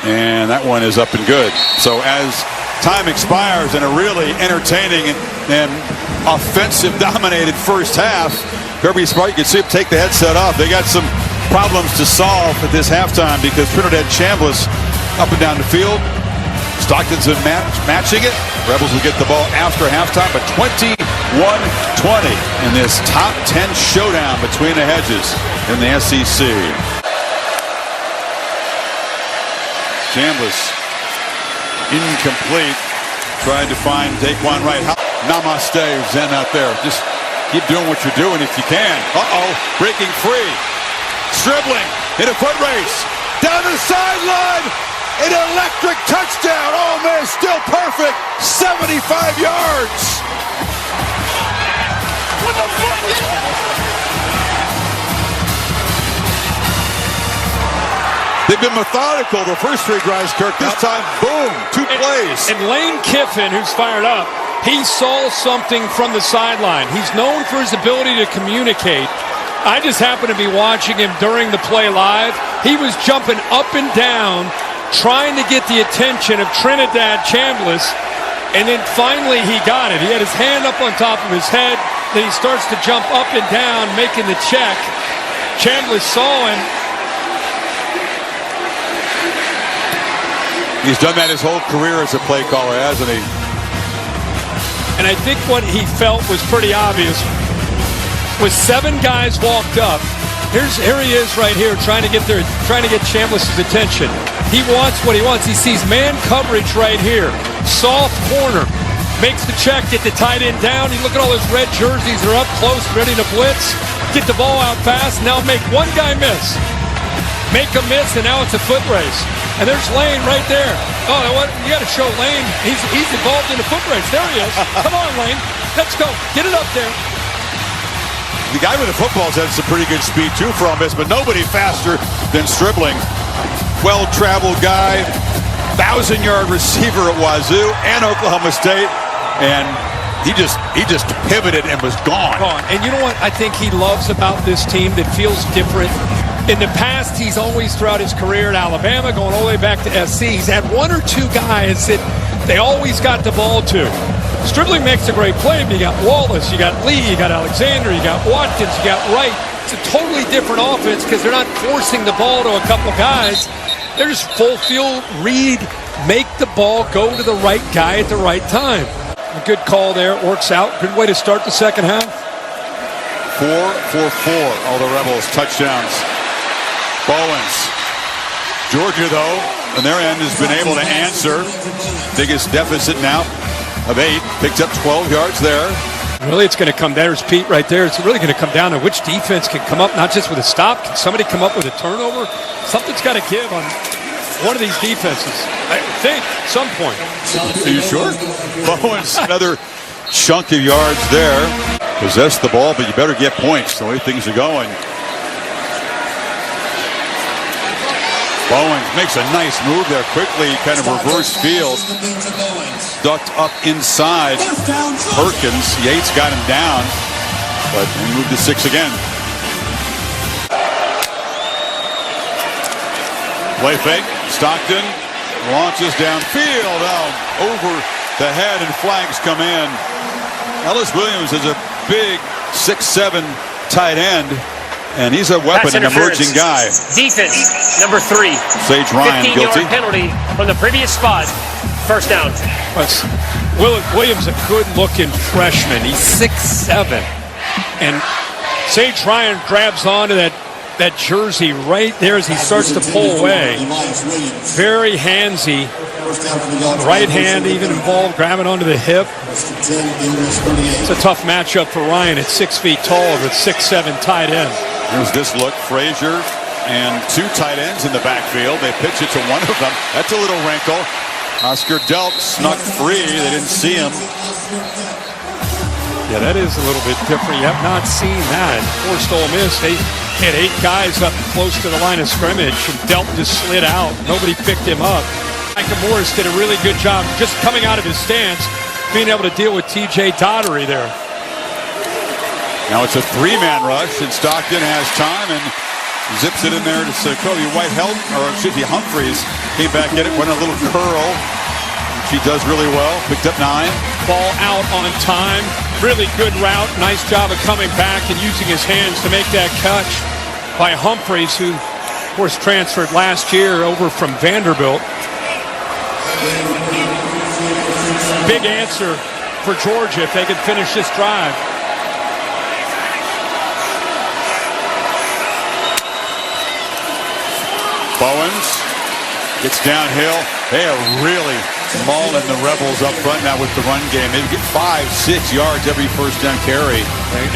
And that one is up and good. So as time expires in a really entertaining and offensive-dominated first half, Kirby Smart, you can see him take the headset off. They got some problems to solve at this halftime because Trinidad Chambliss up and down the field. Stockton's been matching it. Rebels will get the ball after halftime, but 21-20 in this top 10 showdown between the hedges in the SEC. Chambliss incomplete, trying to find Daquan Wright. Namaste, Zen out there. Just keep doing what you're doing if you can. Breaking free. Dribbling in a foot race. Down the sideline. An electric touchdown. Ole Miss still perfect. 75 yards. What the fuck? They've been methodical the first 3 drives, Kirk. This time, boom, 2 plays. And Lane Kiffin, who's fired up, he saw something from the sideline. He's known for his ability to communicate. I just happened to be watching him during the play live. He was jumping up and down, trying to get the attention of Trinidad Chambliss, and then finally he got it. He had his hand up on top of his head, then he starts to jump up and down, making the check. Chambliss saw him. He's done that his whole career as a play caller, hasn't he? And I think what he felt was pretty obvious. With 7 guys walked up, here he is right here trying to get Chambliss's attention. He wants what he wants. He sees man coverage right here. Soft corner. Makes the check, get the tight end down. You look at all those red jerseys. They're up close, ready to blitz. Get the ball out fast. Now make one guy miss. Make a miss, and now it's a foot race. And there's Lane right there. Oh, you got to show Lane. He's involved in the foot race. There he is. Come on, Lane. Let's go. Get it up there. The guy with the football's had some pretty good speed, too, for Ole Miss, but nobody faster than Stribling. Well-traveled guy, 1,000-yard receiver at Wazoo and Oklahoma State, and he just pivoted and was gone. And you know what I think he loves about this team that feels different? In the past, he's always, throughout his career at Alabama, going all the way back to SC, he's had 1 or 2 guys that they always got the ball to. Stribling makes a great play, but you got Wallace, you got Lee, you got Alexander, you got Watkins, you got Wright. It's a totally different offense because they're not forcing the ball to a couple guys. They're just full field, read, make the ball go to the right guy at the right time. A good call there, works out. Good way to start the second half. 4 for 4, all the Rebels touchdowns. Bowens. Georgia, though, on their end, has been able to answer. Biggest deficit now of 8. Picked up 12 yards there. Really, it's going to come down. There's Pete right there. It's really going to come down to which defense can come up, not just with a stop. Can somebody come up with a turnover? Something's got to give on one of these defenses, I think, at some point. Are you sure? Bowens, another chunk of yards there. Possess the ball, but you better get points the way things are going. Bowens makes a nice move there quickly, kind of reverse field. Ducked up inside Perkins. Yates got him down, but he moved to 6 again. Play fake. Stockton launches downfield. Over the head, and flags come in. Ellis Williams is a big 6'7" tight end, and he's a weapon, an emerging guy. Defense, number 3. Sage Ryan guilty. 15-yard penalty from the previous spot. First down. Williams, a good-looking freshman. He's 6'7", and Sage Ryan grabs onto that jersey right there as he starts to pull away. Very handsy. Right hand even involved, grabbing onto the hip. It's a tough matchup for Ryan at 6 feet tall with 6'7" tight end. Here's this look. Frazier and 2 tight ends in the backfield. They pitch it to one of them. That's a little wrinkle. Oscar Delp snuck free. They didn't see him. Yeah, that is a little bit different. You have not seen that. Forced Ole Miss, they had 8 guys up close to the line of scrimmage, and Delp just slid out. Nobody picked him up. Micah Morris did a really good job just coming out of his stance, being able to deal with T.J. Daugherty there. Now it's a 3-man rush, and Stockton has time and zips it in there to Kobe Humphreys came back in it, went a little curl. She does really well, picked up 9. Ball out on time, really good route, nice job of coming back and using his hands to make that catch by Humphreys, who of course transferred last year over from Vanderbilt. Big answer for Georgia if they could finish this drive. Bowens gets downhill. They are really mauling the Rebels up front now with the run game. They get 5-6 yards every first down carry.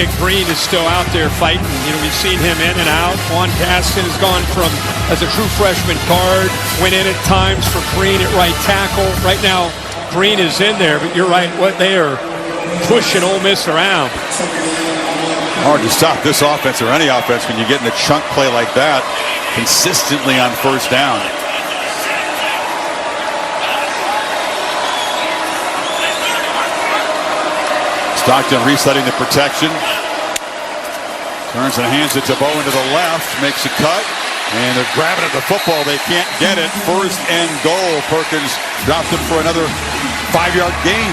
And Green is still out there fighting. You know, we've seen him in and out. Juan Gaston has gone from, as a true freshman guard, went in at times for Green at right tackle. Right now, Green is in there, but you're right, what they are pushing Ole Miss around. Hard to stop this offense or any offense when you get in a chunk play like that consistently on first down. Stockton resetting the protection. Turns and hands it to Bowen to the left. Makes a cut. And they're grabbing at the football. They can't get it. First and goal. Perkins dropped him for another 5-yard gain.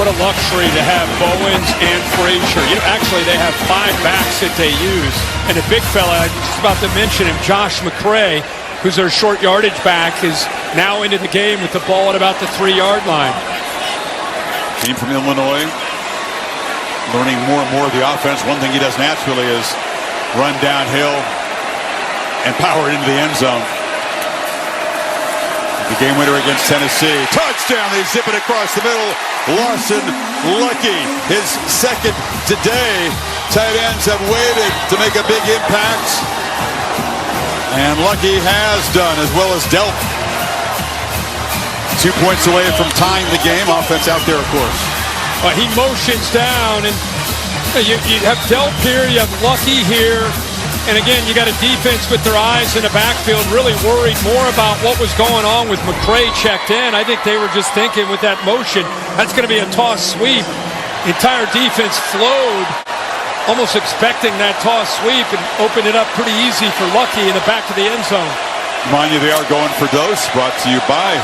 What a luxury to have Bowens and Frazier. Actually, they have 5 backs that they use. And a big fella, I was just about to mention him, Josh McCray, who's their short yardage back, is now into the game with the ball at about the 3-yard line. Team from Illinois, learning more and more of the offense. One thing he does naturally is run downhill and power into the end zone. The game winner against Tennessee. Touchdown! They zip it across the middle. Lawson Lucky, his second today. Tight ends have waited to make a big impact. And Lucky has done, as well as Delp. 2 points away from tying the game. Offense out there, of course. He motions down, and you have Delp here, you have Lucky here, and again, you got a defense with their eyes in the backfield, really worried more about what was going on with McCray checked in. I think they were just thinking with that motion, that's going to be a toss sweep. The entire defense flowed, almost expecting that toss sweep, and opened it up pretty easy for Lucky in the back of the end zone. Mind you, they are going for Dose, brought to you by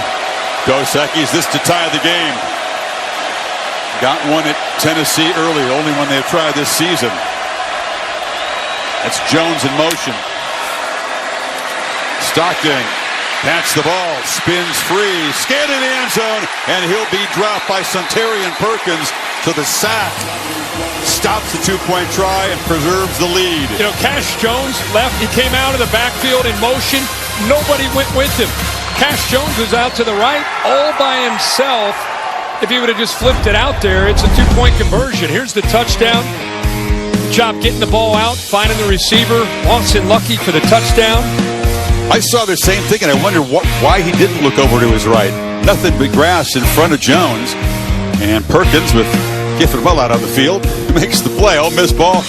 Dos Equis. This to tie the game. Got one at Tennessee early, only one they've tried this season. That's Jones in motion. Stockton pats the ball, spins free, scanned in the end zone, and he'll be dropped by Suntarine Perkins to the sack. Stops the 2-point try and preserves the lead. You know, Cash Jones left. He came out of the backfield in motion. Nobody went with him. Cash Jones was out to the right all by himself. If he would have just flipped it out there, it's a 2-point conversion. Here's the touchdown. Good job getting the ball out, finding the receiver. Lawson Lucky for the touchdown. I saw the same thing, and I wonder why he didn't look over to his right. Nothing but grass in front of Jones. And Perkins, with Giffen well out on the field, makes the play. Ole Miss ball.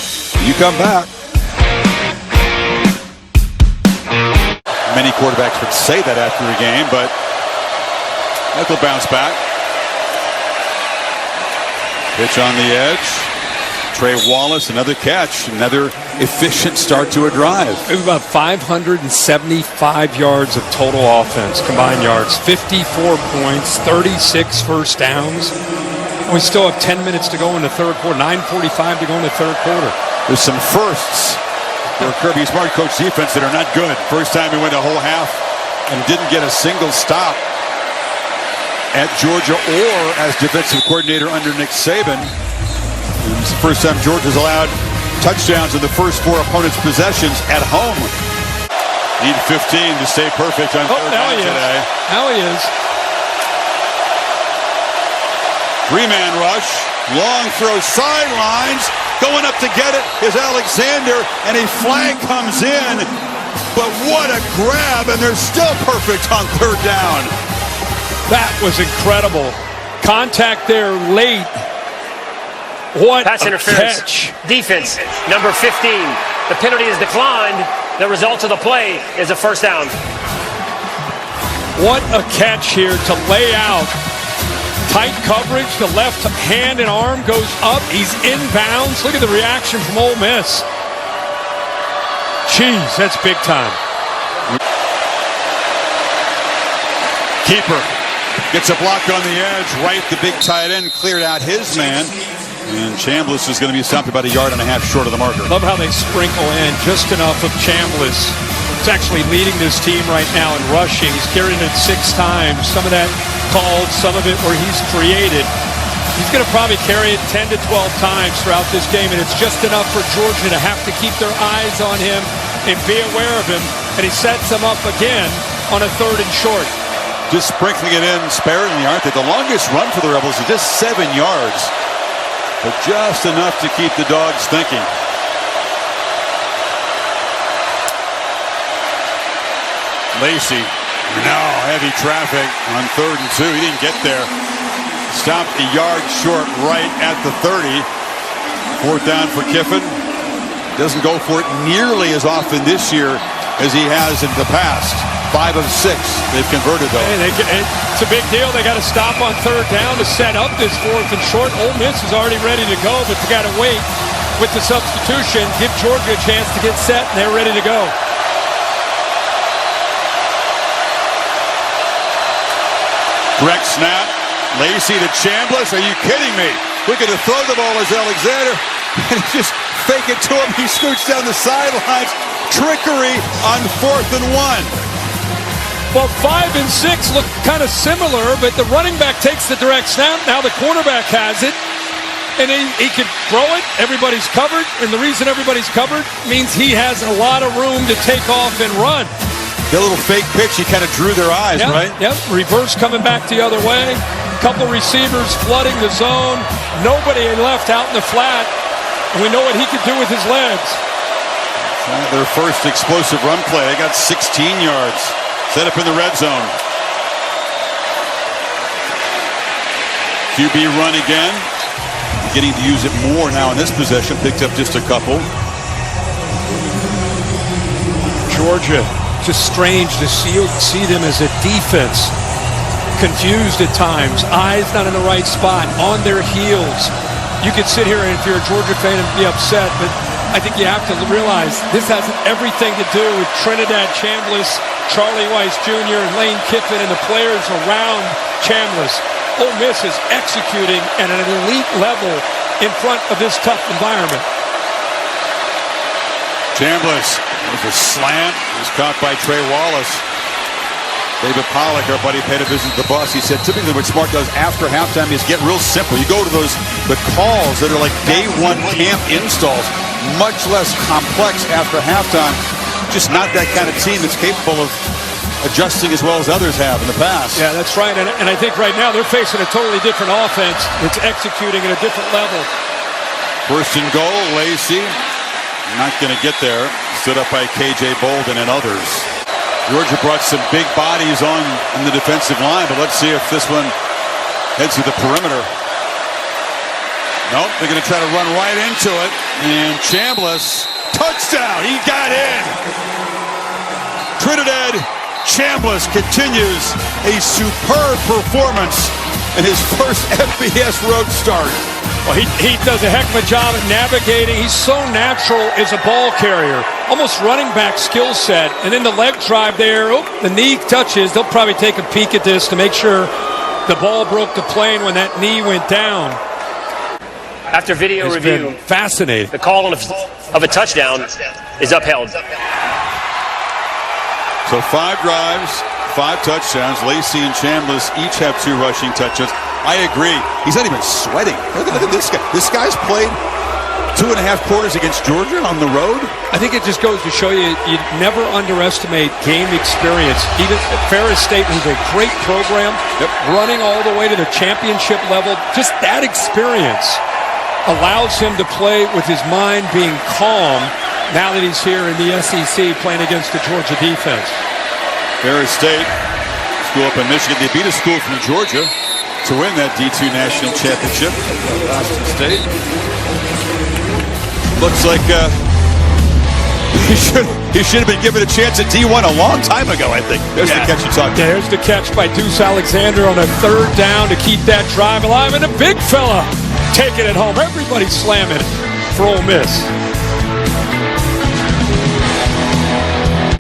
You come back. many quarterbacks would say that after a game, but they'll bounce back. Pitch on the edge. Trey Wallace, another catch, another efficient start to a drive. It was about 575 yards of total offense, combined yards, 54 points, 36 first downs. We still have 10 minutes to go in the third quarter, 9:45 to go in the third quarter. There's some firsts for Kirby Smart coach defense that are not good. First time he went a whole half and didn't get a single stop at Georgia or as defensive coordinator under Nick Saban. It's the first time Georgia's allowed touchdowns in the first 4 opponents' possessions at home. Need 15 to stay perfect on third down today. Now he is. 3-man rush, long throw sidelines. Going up to get it is Alexander, and a flag comes in. But what a grab, and they're still perfect on third down. That was incredible. Contact there late. What pass a interference. Catch. Defense, number 15. The penalty is declined. The result of the play is a first down. What a catch here to lay out. Tight coverage. The left hand and arm goes up. He's inbounds. Look at the reaction from Ole Miss. Jeez, that's big time. Keeper gets a block on the edge. Right, the big tight end cleared out his man. And Chambliss is going to be stopped about 1.5 yards short of the marker. Love how they sprinkle in just enough of Chambliss. He's actually leading this team right now in rushing. He's carried it 6 times. Some of that called, some of it where he's created. He's going to probably carry it 10 to 12 times throughout this game, and it's just enough for Georgia to have to keep their eyes on him and be aware of him. And he sets them up again on a 3rd and short. Just sprinkling it in sparingly, aren't they? The longest run for the Rebels is just 7 yards. But just enough to keep the dogs thinking. Lacey, now heavy traffic on 3rd and 2. He didn't get there. Stopped 1 yard short right at the 30. 4th down for Kiffin. Doesn't go for it nearly as often this year as he has in the past. 5 of 6 they've converted though. It's a big deal. They got to stop on 3rd down to set up this 4th and short. Ole Miss is already ready to go, but they got to wait with the substitution, give Georgia a chance to get set, and they're ready to go. Direct snap. Lacey to Chambliss. Are you kidding me? Looking to throw the ball as Alexander. And just fake it to him. He scoots down the sidelines. Trickery on 4th and 1. Well, 5 and 6 look kind of similar, but the running back takes the direct snap. Now the quarterback has it, and he can throw it. Everybody's covered, and the reason everybody's covered means he has a lot of room to take off and run. That little fake pitch, he kind of drew their eyes, right? Yep, reverse coming back the other way. Couple receivers flooding the zone. Nobody left out in the flat, and we know what he could do with his legs. Their first explosive run play. They got 16 yards. Set up in the red zone. QB run again. Beginning to use it more now in this possession. Picked up just a couple. Georgia, just strange to see them as a defense. Confused at times. Eyes not in the right spot. On their heels. You could sit here and if you're a Georgia fan and be upset, but I think you have to realize this has everything to do with Trinidad Chambliss, Charlie Weiss Jr., and Lane Kiffin, and the players around Chambliss. Ole Miss is executing at an elite level in front of this tough environment. Chambliss with a slant. He's caught by Trey Wallace. David Pollack, our buddy, paid a visit to the bus. He said typically what Smart does after halftime is get real simple. You go to the calls that are like day 1 camp installs. Much less complex after halftime. Just not that kind of team that's capable of adjusting as well as others have in the past. Yeah, that's right. And I think right now they're facing a totally different offense. It's executing at a different level. 1st and goal, Lacey. Not going to get there. Stood up by KJ Bolden and others. Georgia brought some big bodies on in the defensive line, but let's see if this one heads to the perimeter. Nope, they're going to try to run right into it. And Chambliss, touchdown, he got in. Trinidad Chambliss continues a superb performance in his first FBS road start. Well, he does a heck of a job at navigating. He's so natural as a ball carrier, almost running back skill set. And then the leg drive there, the knee touches. They'll probably take a peek at this to make sure the ball broke the plane when that knee went down. After video It's review, been fascinating. the call of a touchdown is upheld. So 5 drives, 5 touchdowns. Lacey and Chambliss each have 2 rushing touchdowns. I agree. He's not even sweating. Look at this guy. This guy's played 2.5 quarters against Georgia on the road. I think it just goes to show you never underestimate game experience. Even at Ferris State was a great program, running all the way to the championship level. Just that experience allows him to play with his mind being calm now that he's here in the SEC playing against the Georgia defense. Ferris State, school up in Michigan. They beat a school from Georgia to win that D2 National Championship. Boston State. Looks like he should have been given a chance at D1 a long time ago, I think. There's the catch you talked about. There's the catch by Deuce Alexander on a 3rd down to keep that drive alive. And a big fella taking it home. Everybody slamming it for Ole Miss.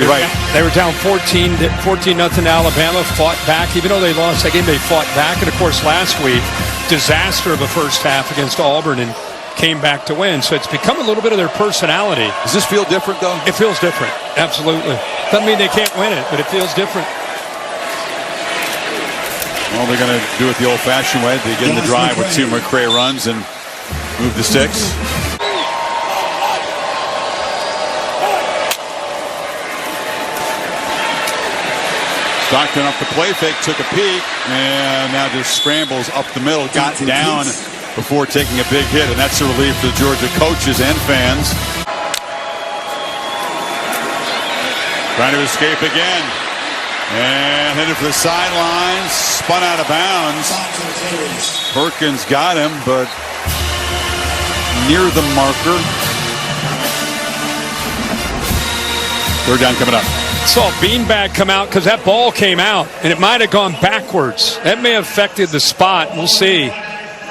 Right. They were down 14-0 Alabama, fought back. Even though they lost that game, they fought back. And, of course, last week, disaster of a first half against Auburn and came back to win. So it's become a little bit of their personality. Does this feel different, though? It feels different. Absolutely. Doesn't mean they can't win it, but it feels different. Well, they're going to do it the old-fashioned way. They get in the drive with 2 McCray runs and move the sticks. Stockton up the play fake, took a peek, and now just scrambles up the middle, got down before taking a big hit, and that's a relief for the Georgia coaches and fans. Trying to escape again, and headed for the sidelines, spun out of bounds. Perkins got him, but near the marker. 3rd down coming up. Saw Beanbag come out because that ball came out, and it might have gone backwards. That may have affected the spot. We'll see.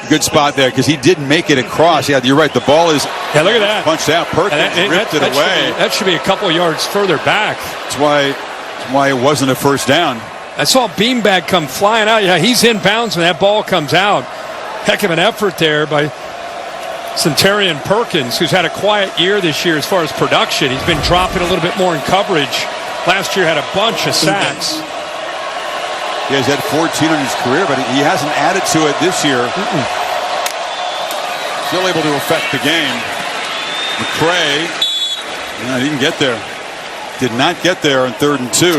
Good spot there because he didn't make it across. Yeah, you're right. The ball is look at that. Punched out. Perkins ripped it away. That should be a couple of yards further back. That's why it wasn't a 1st down. I saw Beanbag come flying out. Yeah, he's in bounds when that ball comes out. Heck of an effort there by Centurion Perkins, who's had a quiet year this year as far as production. He's been dropping a little bit more in coverage. Last year had a bunch of sacks. He has had 14 in his career, but he hasn't added to it this year. Still able to affect the game. McCray, didn't get there. Did not get there on 3rd and 2.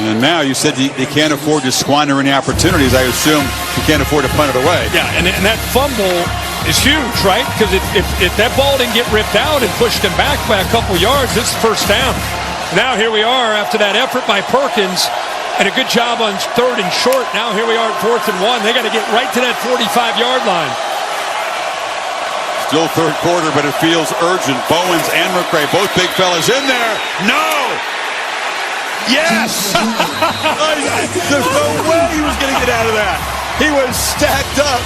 And now you said they can't afford to squander any opportunities. I assume you can't afford to punt it away. Yeah, and that fumble is huge, right? Because if that ball didn't get ripped out and pushed him back by a couple yards, this is 1st down. Now here we are after that effort by Perkins and a good job on 3rd and short. Now here we are at 4th and 1. They got to get right to that 45-yard line. Still 3rd quarter, but it feels urgent. Bowens and McCray, both big fellas in there. No! Yes! There's no way he was going to get out of that. He was stacked up,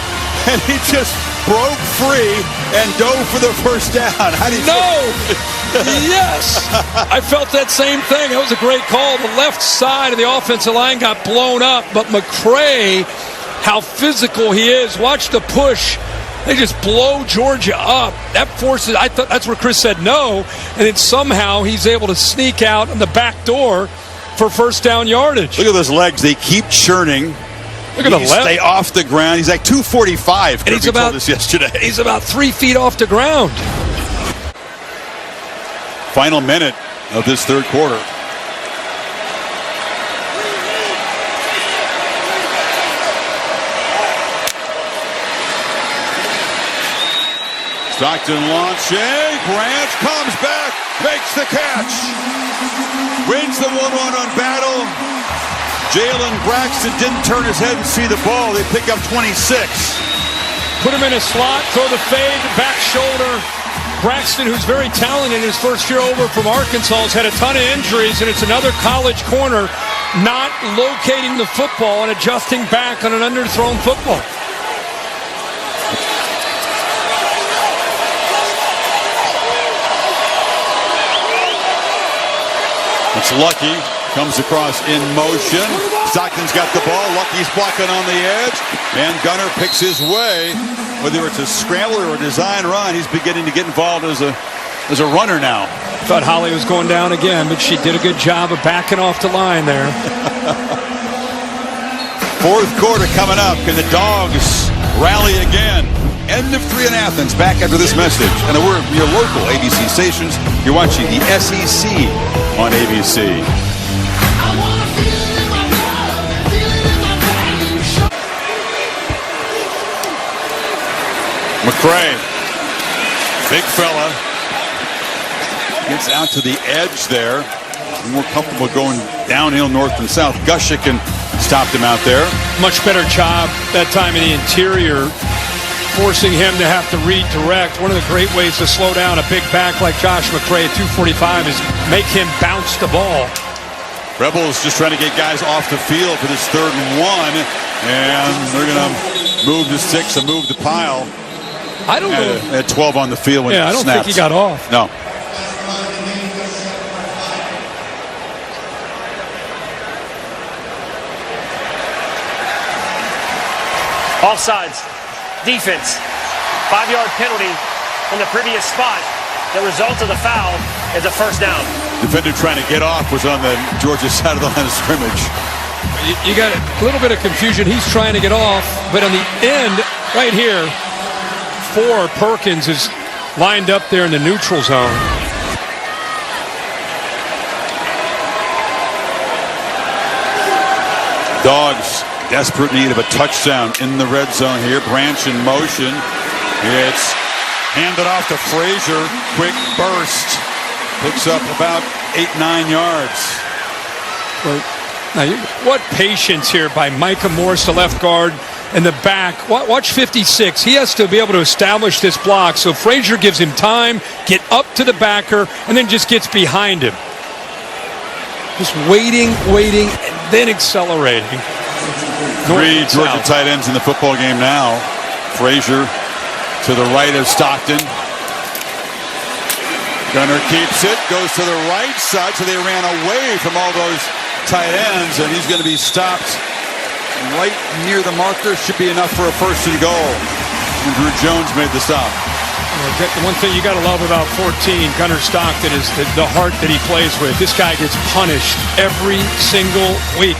and he just broke free and dove for the 1st down. How do you Yes! I felt that same thing. That was a great call. The left side of the offensive line got blown up, but McCray, how physical he is. Watch the push. They just blow Georgia up. That forces, I thought that's where Chris said no, and then somehow he's able to sneak out on the back door for 1st down yardage. Look at those legs. They keep churning. Look at the left. Stay off the ground. He's like 245. And he's about, he's about 3 feet off the ground. Final minute of this 3rd quarter. Stockton launching. Branch comes back, makes the catch. Wins the 1-1 on Battle. Jalen Braxton didn't turn his head and see the ball. They pick up 26. Put him in a slot, throw the fade, back shoulder. Braxton, who's very talented in his first year over from Arkansas, has had a ton of injuries, and it's another college corner not locating the football and adjusting back on an underthrown football. It's Lucky, comes across in motion. Stockton's got the ball. Lucky's blocking on the edge, and Gunner picks his way. Whether it's a scrambler or a design run, he's beginning to get involved as a runner now. Thought Holly was going down again, but she did a good job of backing off the line there. Fourth quarter coming up. Can the Dogs rally again? End of 3 in Athens. Back after this message. And we're your local ABC stations. You're watching the SEC on ABC. McCray, big fella, gets out to the edge there. More comfortable going downhill north and south. Gushikin stopped him out there. Much better job that time in the interior, forcing him to have to redirect. One of the great ways to slow down a big back like Josh McCray at 245 is make him bounce the ball. Rebels just trying to get guys off the field for this 3rd and 1, and they're going to move to 6 and move the pile. I don't know. At 12 on the field when I don't think he got off. No. Offsides. Defense. 5-yard penalty from the previous spot. The result of the foul is a first down. Defender trying to get off was on the Georgia side of the line of scrimmage. You got a little bit of confusion. He's trying to get off, but on the end, right here, Perkins is lined up there in the neutral zone. Dogs desperate need of a touchdown in the red zone here. Branch in motion. It's handed off to Frazier. Quick burst. Picks up about 8-9 yards. Now, what patience here by Micah Morris, the left guard, and the back. Watch 56. He has to be able to establish this block. So Frazier gives him time, get up to the backer, and then just gets behind him. Just waiting, and then accelerating. 3 Georgia tight ends in the football game now. Frazier to the right of Stockton. Gunner keeps it, goes to the right side, so they ran away from all those tight ends, and he's going to be stopped right near the marker. Should be enough for a 1st and goal. And Drew Jones made the stop. The one thing you got to love about 14, Gunner Stockton, is the heart that he plays with. This guy gets punished every single week.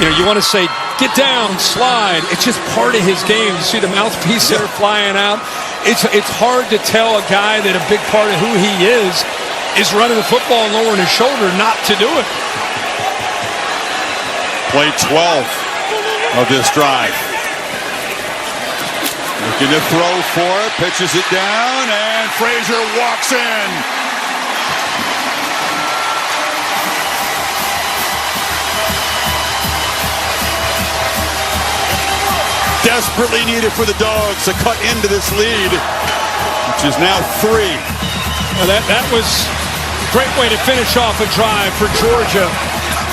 You know, you want to say, get down, slide. It's just part of his game. You see the mouthpiece there flying out. It's hard to tell a guy that a big part of who he is running the football and lowering his shoulder not to do it. Play 12 of this drive. Looking to throw for it, pitches it down, and Frazier walks in. Desperately needed for the Dogs to cut into this lead, which is now 3. Well, that was a great way to finish off a drive for Georgia.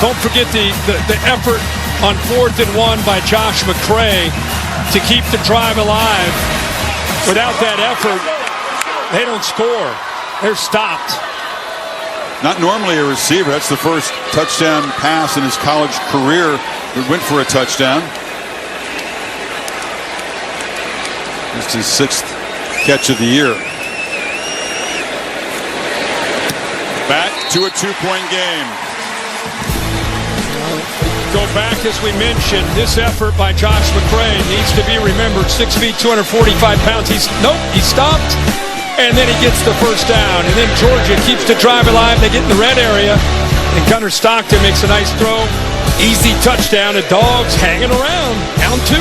Don't forget the effort on 4th and 1 by Josh McCray to keep the drive alive. Without that effort, they don't score. They're stopped. Not normally a receiver. That's the first touchdown pass in his college career that went for a touchdown. It's his 6th catch of the year. Back to a 2-point game. Go back, as we mentioned, this effort by Josh McCray needs to be remembered. 6 feet, 245 pounds. He stopped, and then he gets the first down. And then Georgia keeps the drive alive. They get in the red area, and Gunner Stockton makes a nice throw. Easy touchdown. The Dogs hanging around. Down 2.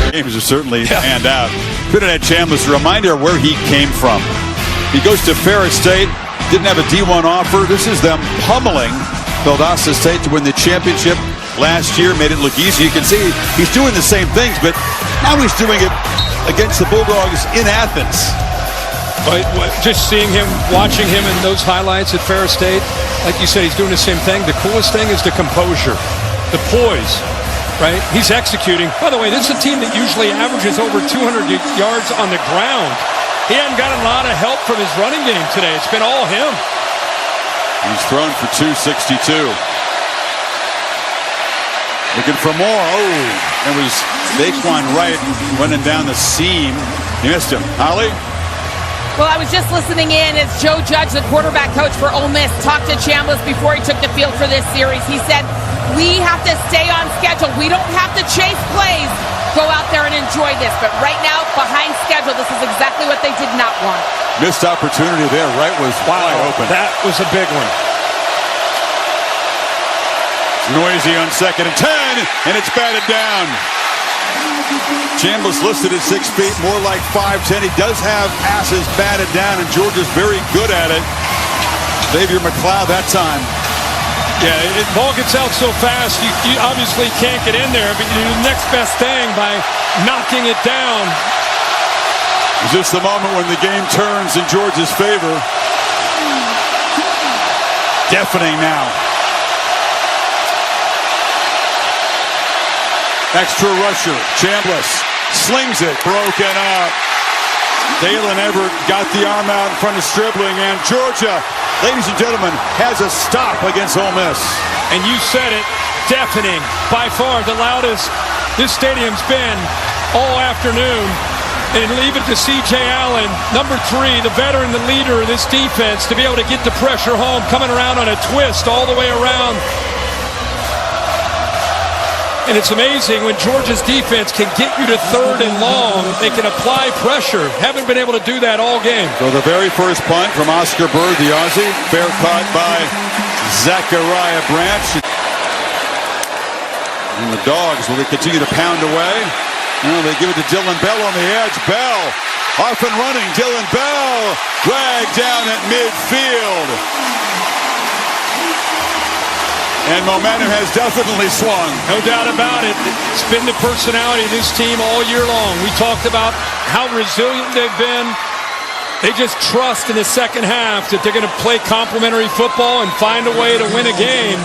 Games are certainly stand out. Trinidad Chambliss, a reminder of where he came from. He goes to Ferris State. Didn't have a D1 offer. This is them pummeling Valdosta State to win the championship last year. Made it look easy. You can see he's doing the same things, but now he's doing it against the Bulldogs in Athens. But just seeing him, watching him in those highlights at Ferris State, like you said, he's doing the same thing. The coolest thing is the composure, the poise, right? He's executing. By the way, this is a team that usually averages over 200 yards on the ground. He hadn't gotten a lot of help from his running game today. It's been all him. He's thrown for 262. Looking for more. Oh, it was Daquan Wright running down the seam. He missed him. Holly? Well, I was just listening in as Joe Judge, the quarterback coach for Ole Miss, talked to Chambliss before he took the field for this series. He said, we have to stay on schedule. We don't have to chase plays. Go out there and enjoy this. But right now, behind schedule, this is exactly what they did not want. Missed opportunity there. Wright was wide open. That was a big one. Noisy on 2nd and 10, and it's batted down. Chambliss listed at 6 feet, more like 5'10". He does have passes batted down, and Georgia's very good at it. Xavier McLeod that time. Yeah, the ball gets out so fast, you obviously can't get in there, but you do the next best thing by knocking it down. Is this the moment when the game turns in Georgia's favor? Deafening now. Extra rusher, Chambliss slings it, broken up. Dalen Everett got the arm out in front of Stribling, and Georgia, ladies and gentlemen, has a stop against Ole Miss. And you said it, deafening, by far the loudest this stadium's been all afternoon. And leave it to C.J. Allen, number 3, the veteran, the leader of this defense, to be able to get the pressure home, coming around on a twist all the way around. And it's amazing when Georgia's defense can get you to 3rd and long. They can apply pressure. Haven't been able to do that all game. So the very first punt from Oscar Bird, the Aussie. Fair caught by Zachariah Branch. And the Dogs will continue to pound away. Well, they give it to Dylan Bell on the edge. Bell off and running. Dylan Bell dragged down at midfield. And momentum has definitely swung. No doubt about it. It's been the personality of this team all year long. We talked about how resilient they've been. They just trust in the second half that they're going to play complementary football and find a way to win a game.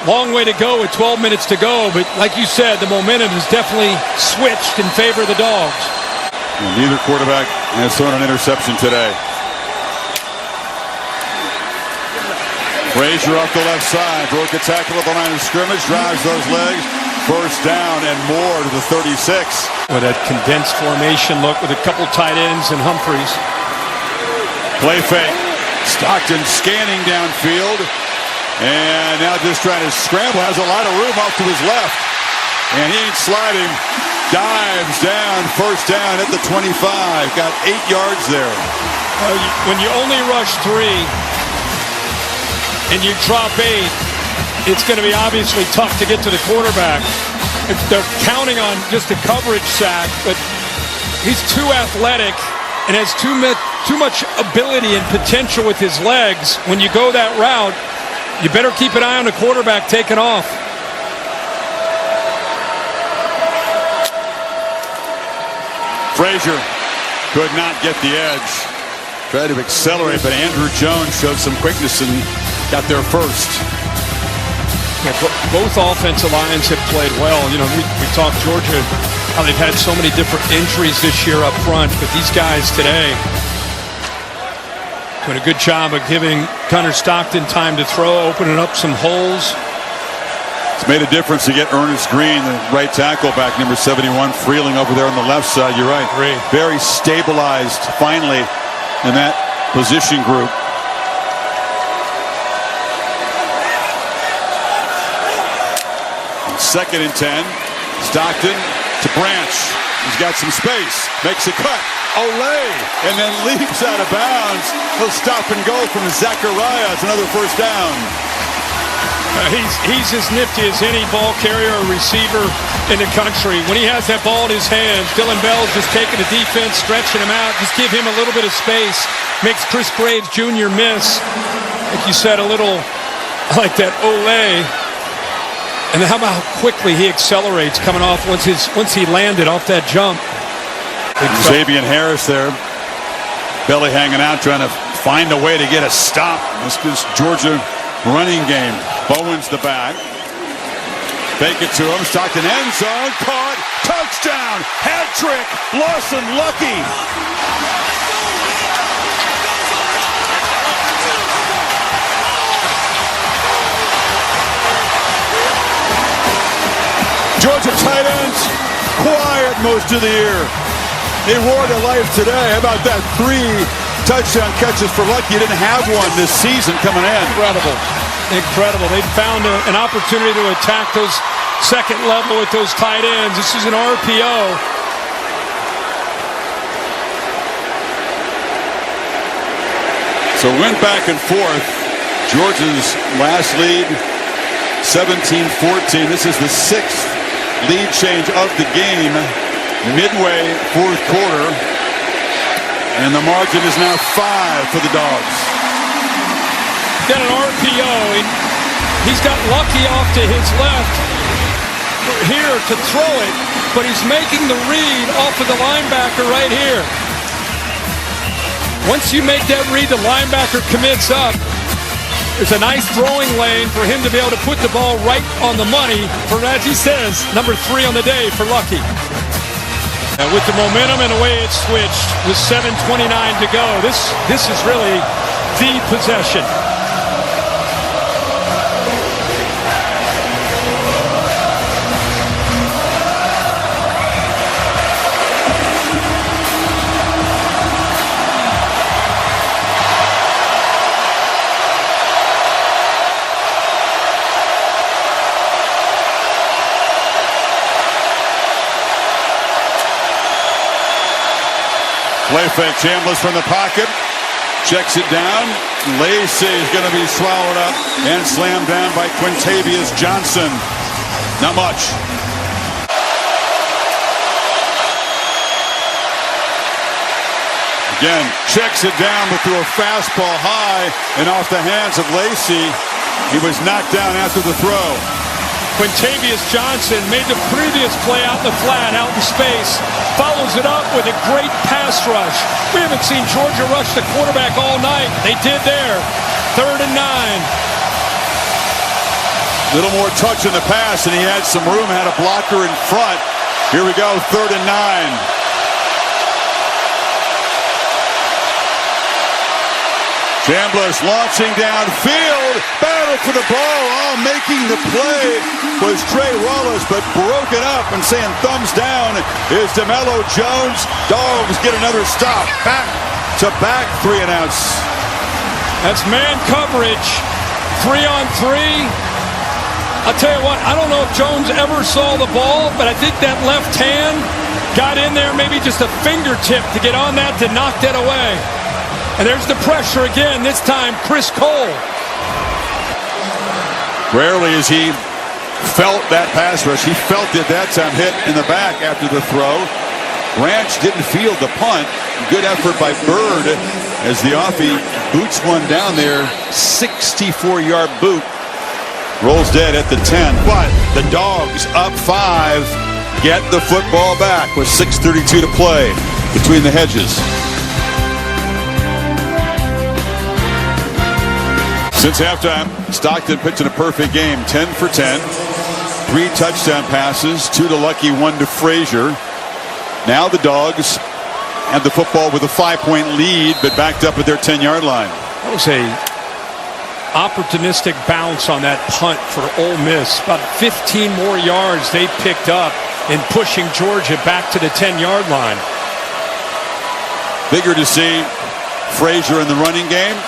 Long way to go with 12 minutes to go, but like you said, the momentum has definitely switched in favor of the Dogs. And neither quarterback has thrown an interception today. Frazier off the left side, broke a tackle at the line of scrimmage, drives those legs, first down and more to the 36. With a condensed formation look with a couple tight ends and Humphreys. Play fake. Stockton scanning downfield. And now just trying to scramble. Has a lot of room off to his left. And he ain't sliding. Dives down. First down at the 25. Got 8 yards there. When you only rush 3 and you drop 8, it's going to be obviously tough to get to the quarterback. They're counting on just a coverage sack, but he's too athletic and has too much ability and potential with his legs. When you go that route, you better keep an eye on the quarterback taking off. Frazier could not get the edge. Tried to accelerate, but Andrew Jones showed some quickness and got there first. Yeah, both offensive lines have played well. You know, we talked Georgia, how they've had so many different injuries this year up front, but these guys today doing a good job of giving Connor Stockton time to throw, opening up some holes. It's made a difference to get Ernest Green, the right tackle, back, number 71, Freeling over there on the left side. You're right. Great. Very stabilized, finally, in that position group. Second and 10. Stockton to Branch. He's got some space. Makes a cut. Olay. And then leaps out of bounds. He'll stop and go from Zachariah. It's another first down. He's as nifty as any ball carrier or receiver in the country. When he has that ball in his hands, Dylan Bell's just taking the defense, stretching him out. Just give him a little bit of space. Makes Chris Graves Jr. miss. Like you said, a little like that Olay. And how about how quickly he accelerates coming off once he landed off that jump. Xavier Harris there. Belly hanging out, trying to find a way to get a stop. This is Georgia running game. Bowen's the back. Fake it to him. Stockton end zone. Caught. Touchdown. Hat trick. Lawson Lucky. Georgia tight ends quiet most of the year. They roared to life today. How about that? 3 touchdown catches for Lucky. Didn't have one this season coming in. Incredible. Incredible. They found an opportunity to attack those second level with those tight ends. This is an RPO. So went back and forth. Georgia's last lead, 17-14. This is the 6th lead change of the game. Midway, 4th quarter. And the margin is now 5 for the Dogs. Got an RPO. He's got Lucky off to his left here to throw it, but he's making the read off of the linebacker right here. Once you make that read, the linebacker commits up. It's a nice throwing lane for him to be able to put the ball right on the money for, as he says, number 3 on the day for Lucky. And with the momentum and the way it switched with 7:29 to go, this is really the possession. Play fake, Chambliss from the pocket. Checks it down. Lacey is going to be swallowed up and slammed down by Quintavious Johnson. Not much. Again, checks it down, but threw a fastball high and off the hands of Lacey. He was knocked down after the throw. Quintavious Johnson made the previous play out in the flat, out in space. Follows it up with a great pass rush. We haven't seen Georgia rush the quarterback all night. They did there. 3rd and 9. Little more touch in the pass, and he had some room, had a blocker in front. Here we go, 3rd and 9. Chambliss launching downfield, battle for the ball. Oh, making the play was Trey Wallace, but broken up and saying thumbs down is DeMello Jones. Dogs get another stop. Back to back 3 and outs. That's man coverage. 3 on 3. I'll tell you what, I don't know if Jones ever saw the ball, but I think that left hand got in there, maybe just a fingertip to get on that to knock that away. And there's the pressure again, this time Chris Cole. Rarely has he felt that pass rush. He felt it that time, hit in the back after the throw. Branch didn't field the punt. Good effort by Bird as the offie boots one down there. 64-yard boot. Rolls dead at the 10. But the Dogs up 5. Get the football back with 6:32 to play between the hedges. Since halftime, Stockton pitching a perfect game, 10 for 10. 3 touchdown passes, 2 to Lucky, 1 to Frazier. Now the Dogs have the football with a 5-point lead, but backed up at their 10-yard line. That was a opportunistic bounce on that punt for Ole Miss. About 15 more yards they picked up in pushing Georgia back to the 10-yard line. Bigger to see Frazier in the running game.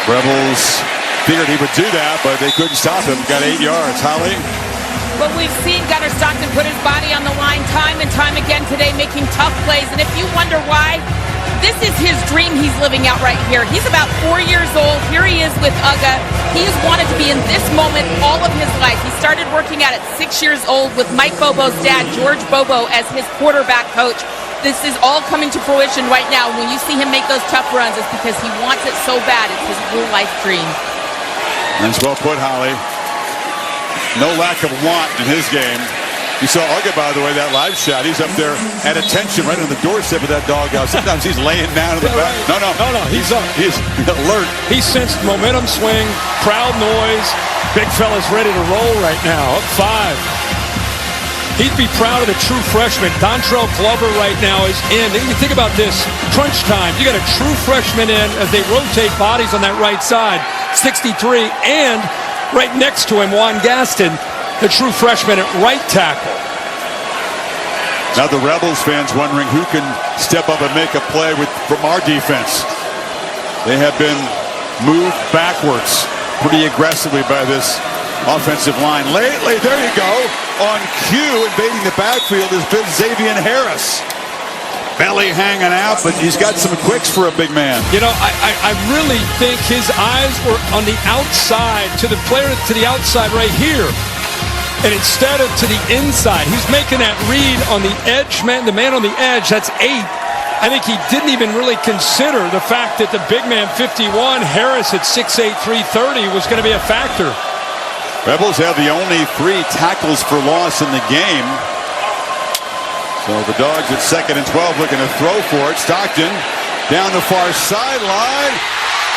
Rebels figured he would do that, but they couldn't stop him. Got 8 yards. Holly? Well, we've seen Gunnar Stockton put his body on the line time and time again today, making tough plays. And if you wonder why, this is his dream he's living out right here. He's about 4 years old. Here he is with UGA. He's wanted to be in this moment all of his life. He started working out at 6 years old with Mike Bobo's dad, George Bobo, as his quarterback coach. This is all coming to fruition right now. When you see him make those tough runs, it's because he wants it so bad. It's his real life dream. That's well put, Holly. No lack of want in his game. You saw Uga, by the way, that live shot. He's up there at attention right on the doorstep of that doghouse. Sometimes he's laying down in the back. Right. No, he's up. He's alert. He sensed momentum swing, crowd noise. Big fella's ready to roll right now, up 5. He'd be proud of the true freshman. Dontrell Glover right now is in. You think about this, crunch time. You got a true freshman in as they rotate bodies on that right side, 63, and right next to him, Juan Gaston, the true freshman at right tackle. Now the Rebels fans wondering who can step up and make a play from our defense. They have been moved backwards pretty aggressively by this offensive line. Lately, there you go. On cue, invading the backfield has been Xavier Harris. Belly hanging out, but he's got some quicks for a big man. You know, I really think his eyes were on the outside, to the player to the outside right here. And instead of to the inside, he's making that read on the edge, the man on the edge, that's 8. I think he didn't even really consider the fact that the big man, 51, Harris at 6'8", 330, was going to be a factor. Rebels have the only 3 tackles for loss in the game. So the Dogs at 2nd and 12 looking to throw for it. Stockton down the far sideline.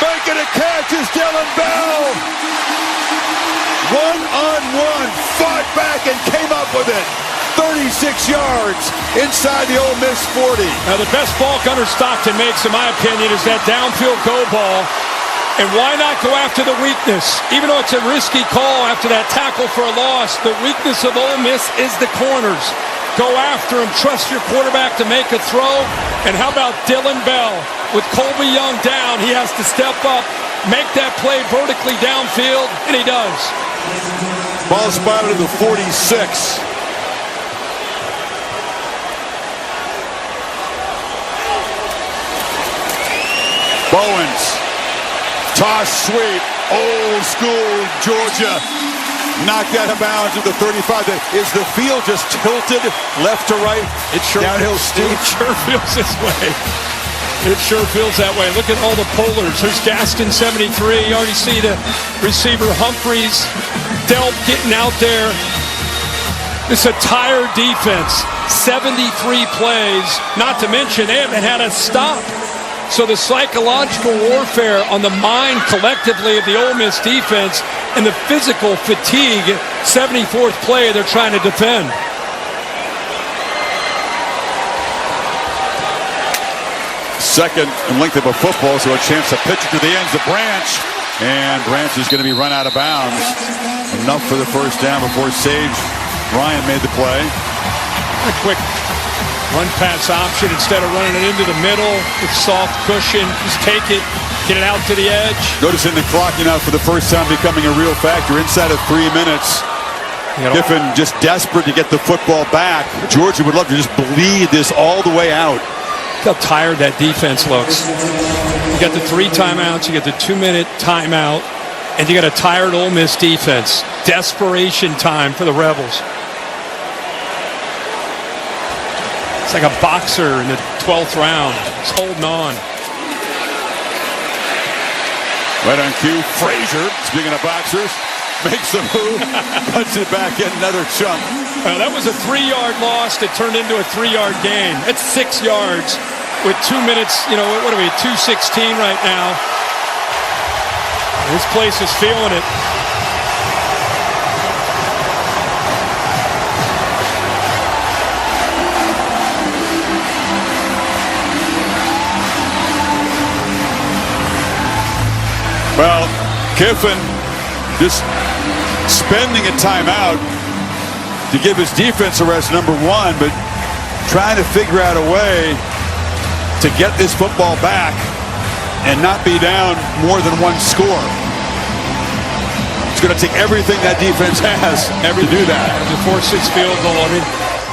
Making a catch is Dylan Bell. 1-on-1, fought back and came up with it. 36 yards inside the Ole Miss 40. Now the best ball Gunnar Stockton makes, in my opinion, is that downfield go ball. And why not go after the weakness? Even though it's a risky call after that tackle for a loss, the weakness of Ole Miss is the corners. Go after him. Trust your quarterback to make a throw. And how about Dylan Bell? With Colby Young down, he has to step up, make that play vertically downfield, and he does. Ball spotted to the 46. Bowens. Toss sweep. Old school Georgia. Knocked out of bounds at the 35. Is the field just tilted left to right? It sure downhill steep. It sure feels this way. It sure feels that way. Look at all the polars. There's Gaston, 73. You already see the receiver Humphreys. Delp getting out there. It's a tired defense. 73 plays. Not to mention they haven't had a stop. So the psychological warfare on the mind collectively of the Ole Miss defense and the physical fatigue, 74th play they're trying to defend. Second in length of a football, so a chance to pitch it to the ends of Branch. And Branch is going to be run out of bounds. Enough for the first down before Sage Ryan made the play. A quick run pass option instead of running it into the middle with soft cushion. Just take it, get it out to the edge. Noticing the clock now for the first time becoming a real factor inside of 3 minutes. Kiffin just desperate to get the football back. Georgia would love to just bleed this all the way out. Look how tired that defense looks. You got the 3 timeouts, you got the 2-minute timeout, and you got a tired Ole Miss defense. Desperation time for the Rebels. It's like a boxer in the 12th round. He's holding on. Right on cue, Frazier, speaking of boxers, makes the move, puts it back in another chunk. That was a 3-yard loss that turned into a 3-yard gain. That's 6 yards with 2 minutes, what are we, 2:16 right now. This place is feeling it. Well, Kiffin just spending a timeout to give his defense a rest, number 1, but trying to figure out a way to get this football back and not be down more than 1 score. It's going to take everything that defense has to do that. The 4-6 field goal. I mean,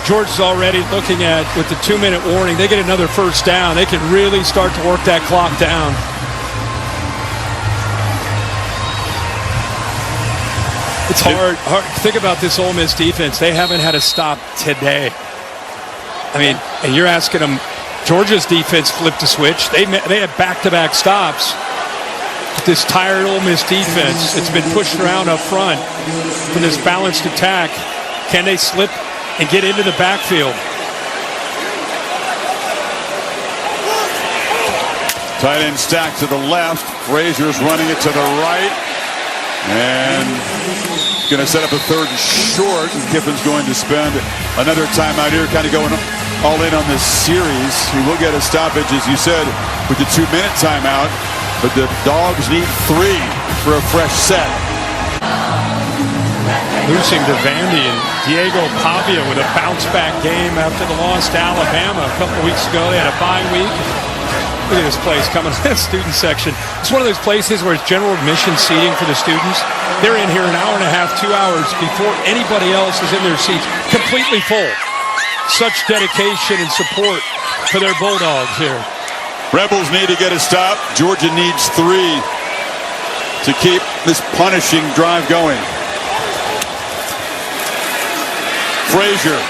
Georgia's already looking at, with the 2-minute warning, they get another first down. They can really start to work that clock down. It's hard. Think about this Ole Miss defense. They haven't had a stop today. I mean, and you're asking them, Georgia's defense flipped a switch. They had back-to-back stops. This tired Ole Miss defense, it's been pushed around up front from this balanced attack. Can they slip and get into the backfield. Tight end stack to the left. Frazier's running it to the right. And going to set up a third and short. And Kiffin's going to spend another timeout here, kind of going all in on this series. He will get a stoppage, as you said, with the 2-minute timeout. But the Dogs need 3 for a fresh set. Losing to Vandy and Diego Pavia with a bounce-back game after the loss to Alabama a couple weeks ago. They had a bye week. Look at this place coming to the student section. It's one of those places where it's general admission seating for the students. They're in here an hour and a half, 2 hours before anybody else is in their seats, completely full. Such dedication and support for their Bulldogs here. Rebels need to get a stop. Georgia needs 3 to keep this punishing drive going. Frazier.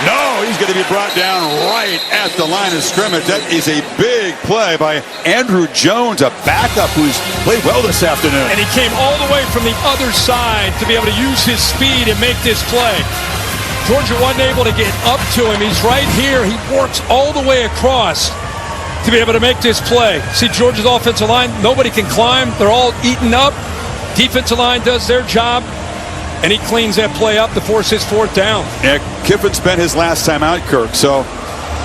No, he's going to be brought down right at the line of scrimmage. That is a big play by Andrew Jones, a backup who's played well this afternoon. And he came all the way from the other side to be able to use his speed and make this play. Georgia wasn't able to get up to him. He's right here. He works all the way across to be able to make this play. See, Georgia's offensive line, nobody can climb. They're all eaten up. Defensive line does their job. And he cleans that play up to force his 4th down. Yeah, Kiffin spent his last time out, Kirk, so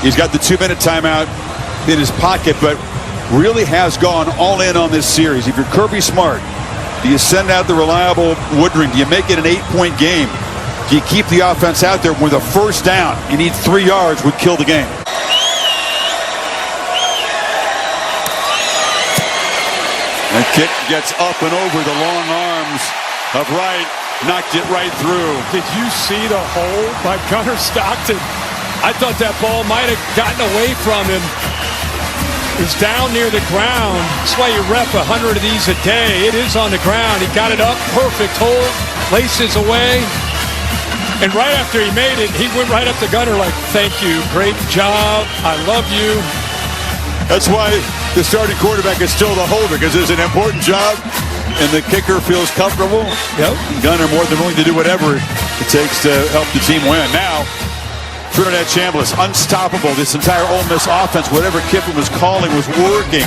he's got the 2-minute timeout in his pocket, but really has gone all in on this series. If you're Kirby Smart, do you send out the reliable Woodring? Do you make it an 8-point game? Do you keep the offense out there with a first down? You need 3 yards, would kill the game. The kick gets up and over the long arms of Wright. Knocked it right through. Did you see the hold by Gunnar Stockton? I thought that ball might have gotten away from him. It was down near the ground. That's why you rep 100 of these a day. It is on the ground. He got it up. Perfect hold. Laces away. And right after he made it, he went right up to Gunnar like, thank you. Great job. I love you. That's why the starting quarterback is still the holder, because it's an important job. And the kicker feels comfortable. Yep. Gunnar more than willing to do whatever it takes to help the team win. Now, Trinidad Chambliss, unstoppable. This entire Ole Miss offense, whatever Kiffin was calling, was working.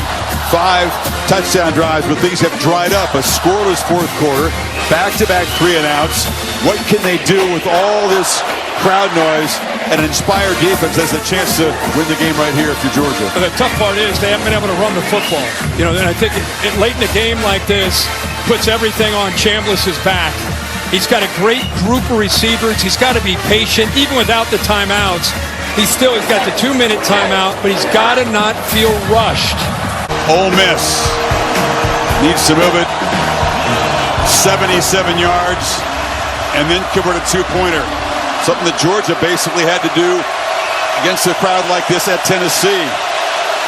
5 touchdown drives, but things have dried up. A scoreless 4th quarter, back-to-back 3-and-outs. What can they do with all this crowd noise and an inspired defense? That's a chance to win the game right here if you're Georgia. The tough part is they haven't been able to run the football. You know, and I think late in a game like this puts everything on Chambliss's back. He's got a great group of receivers. He's got to be patient, even without the timeouts. He's got the 2-minute timeout, but he's got to not feel rushed. Ole Miss needs to move it 77 yards and then convert a 2-pointer. Something that Georgia basically had to do against a crowd like this at Tennessee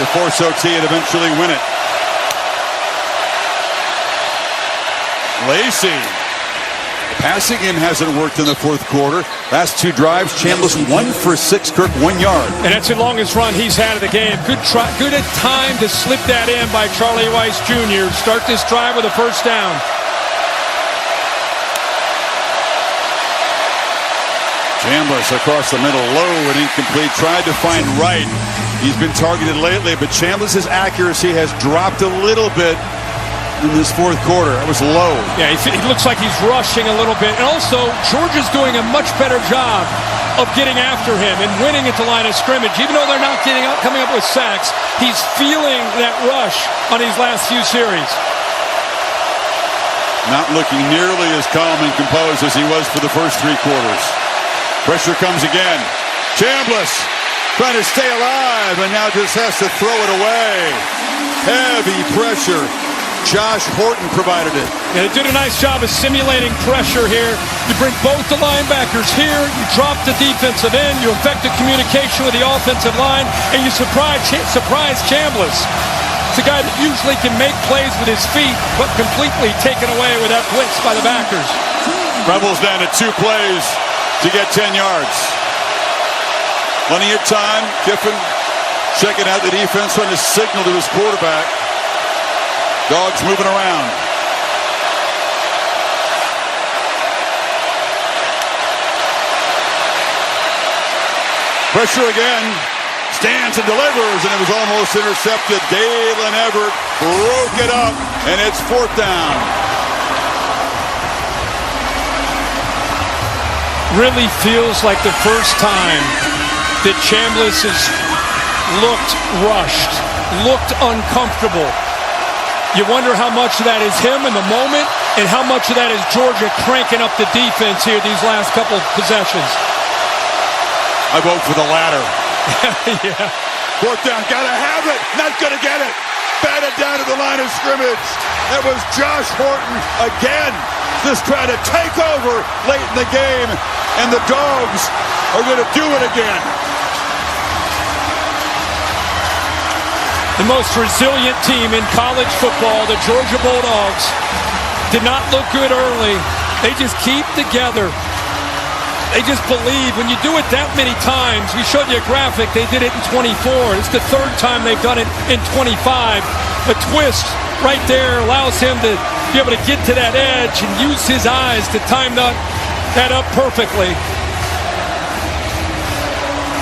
to force OT and eventually win it. Lacey. Passing game hasn't worked in the 4th quarter. Last 2 drives, Chambliss 1 for 6, Kirk 1 yard. And that's the longest run he's had of the game. Good time to slip that in by Charlie Weiss Jr. Start this drive with a first down. Chambliss across the middle, low and incomplete. Tried to find Wright. He's been targeted lately, but Chambliss's accuracy has dropped a little bit in this 4th quarter. It was low. Yeah, he looks like he's rushing a little bit. And also, Georgia's doing a much better job of getting after him and winning at the line of scrimmage. Even though they're not coming up with sacks, he's feeling that rush on these last few series. Not looking nearly as calm and composed as he was for the first 3 quarters. Pressure comes again. Chambliss trying to stay alive and now just has to throw it away. Heavy pressure. Josh Horton provided it. Yeah, they did a nice job of simulating pressure here. You bring both the linebackers here, you drop the defensive end, you affect the communication with the offensive line, and you surprise Chambliss. It's a guy that usually can make plays with his feet, but completely taken away with that blitz by the backers. Rebels down to 2 plays to get 10 yards. Plenty of time. Kiffin checking out the defense, trying to signal to his quarterback. Dogs moving around. Pressure again. Stands and delivers, and it was almost intercepted. Dalen Everett broke it up, and it's 4th down. Really feels like the first time that Chambliss has looked rushed, looked uncomfortable. You wonder how much of that is him in the moment and how much of that is Georgia cranking up the defense here these last couple of possessions. I vote for the latter. Yeah. 4th down, gotta have it, not gonna get it. Batted down to the line of scrimmage. That was Josh Horton again, just trying to take over late in the game, and the Dogs are gonna do it again. The most resilient team in college football, the Georgia Bulldogs, did not look good early. They just keep together. They just believe. When you do it that many times, we showed you a graphic, they did it in 24. It's the 3rd time they've done it in 25. A twist right there allows him to be able to get to that edge and use his eyes to time that up perfectly.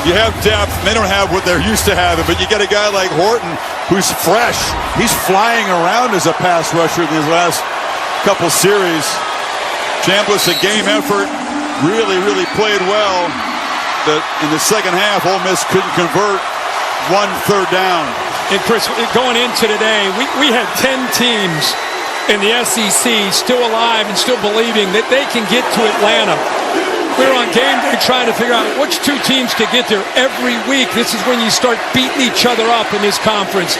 You have depth. They don't have what they're used to having, but you get a guy like Horton who's fresh. He's flying around as a pass rusher in these last couple series. Chambliss, a game effort. Really played well. But in the second half, Ole Miss couldn't convert. 1 3rd down. And Chris, going into today, we had 10 teams in the SEC still alive and still believing that they can get to Atlanta. We were on game day trying to figure out which 2 teams to get there every week. This is when you start beating each other up in this conference.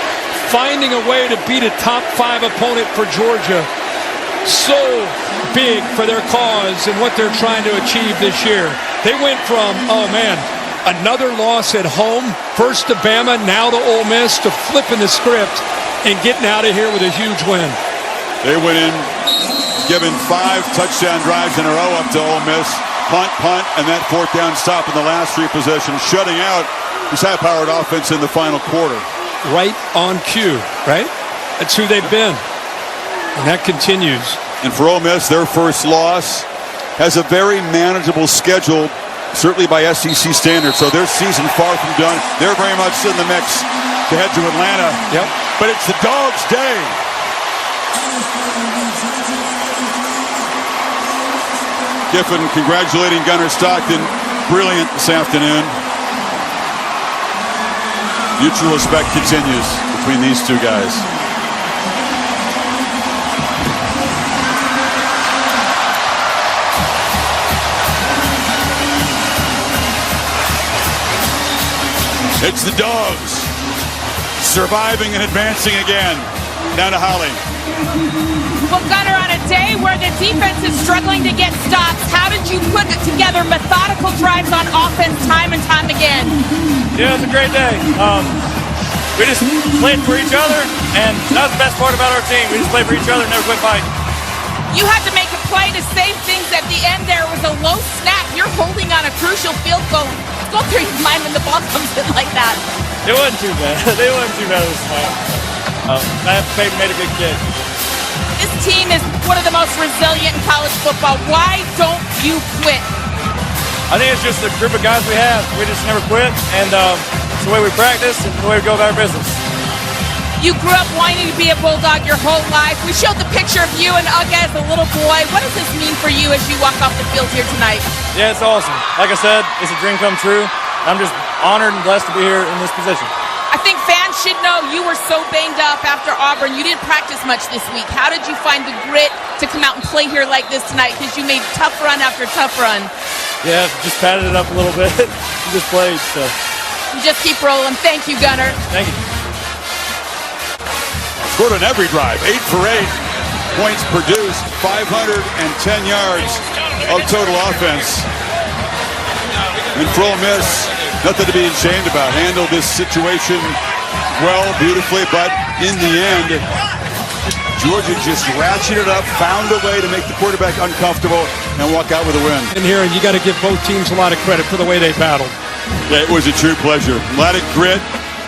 Finding a way to beat a top 5 opponent for Georgia. So big for their cause and what they're trying to achieve this year. They went from, another loss at home, first to Bama, now to Ole Miss, to flipping the script and getting out of here with a huge win. They went in, giving 5 touchdown drives in a row up to Ole Miss. Punt, and that 4th down stop in the last 3 possessions, shutting out this high-powered offense in the final quarter. Right on cue, right? That's who they've been. And that continues. And for Ole Miss, their first loss, has a very manageable schedule, certainly by SEC standards. So their season far from done. They're very much in the mix to head to Atlanta. Yep. But it's the Dogs' day. Kiffin congratulating Gunnar Stockton. Brilliant this afternoon. Mutual respect continues between these 2 guys. It's the Dogs surviving and advancing again. Down to Holly. Well, Gunnar, on a day where the defense is struggling to get stops, how did you put together methodical drives on offense time and time again? Yeah, it was a great day. We just played for each other, and that was the best part about our team. We just played for each other and never quit fighting. You had to make a play to save things at the end there. It was a low snap. You're holding on a crucial field goal. Go through your mind when the ball comes in like that. It wasn't too bad. They weren't too bad this time. Matt Payton made a good kick. This team is one of the most resilient in college football. Why don't you quit? I think it's just the group of guys we have. We just never quit, and it's the way we practice and the way we go about our business. You grew up wanting to be a Bulldog your whole life. We showed the picture of you and Uga as a little boy. What does this mean for you as you walk off the field here tonight? Yeah, it's awesome. Like I said, it's a dream come true. I'm just honored and blessed to be here in this position. I think fans should know you were so banged up after Auburn. You didn't practice much this week. How did you find the grit to come out and play here like this tonight? Because you made tough run after tough run. Yeah, just padded it up a little bit. Just played, so. You just keep rolling. Thank you, Gunnar. Thank you. Scored on every drive, 8 for 8. Points produced, 510 yards of total offense. And for Ole Miss, nothing to be ashamed about. Handled this situation well, beautifully, but in the end, Georgia just ratcheted up, found a way to make the quarterback uncomfortable, and walk out with a win. And here, you got to give both teams a lot of credit for the way they battled. Yeah, it was a true pleasure. A lot of grit,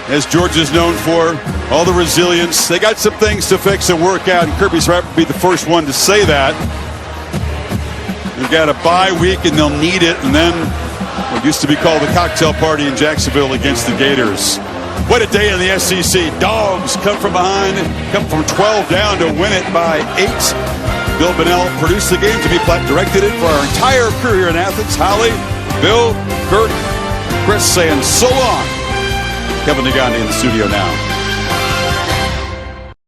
as Georgia's known for, all the resilience. They got some things to fix and work out, and Kirby Smart will be the first one to say that. They've got a bye week, and they'll need it, and then What used to be called the cocktail party in Jacksonville against the Gators. What a day in the SEC. Dogs come from behind, come from 12 down to win it by 8. Bill Bonnell produced the game. Jimmy Platt directed it for our entire crew here in Athens. Holly, Bill, Kurt, Chris saying so long. Kevin Negandhi in the studio now.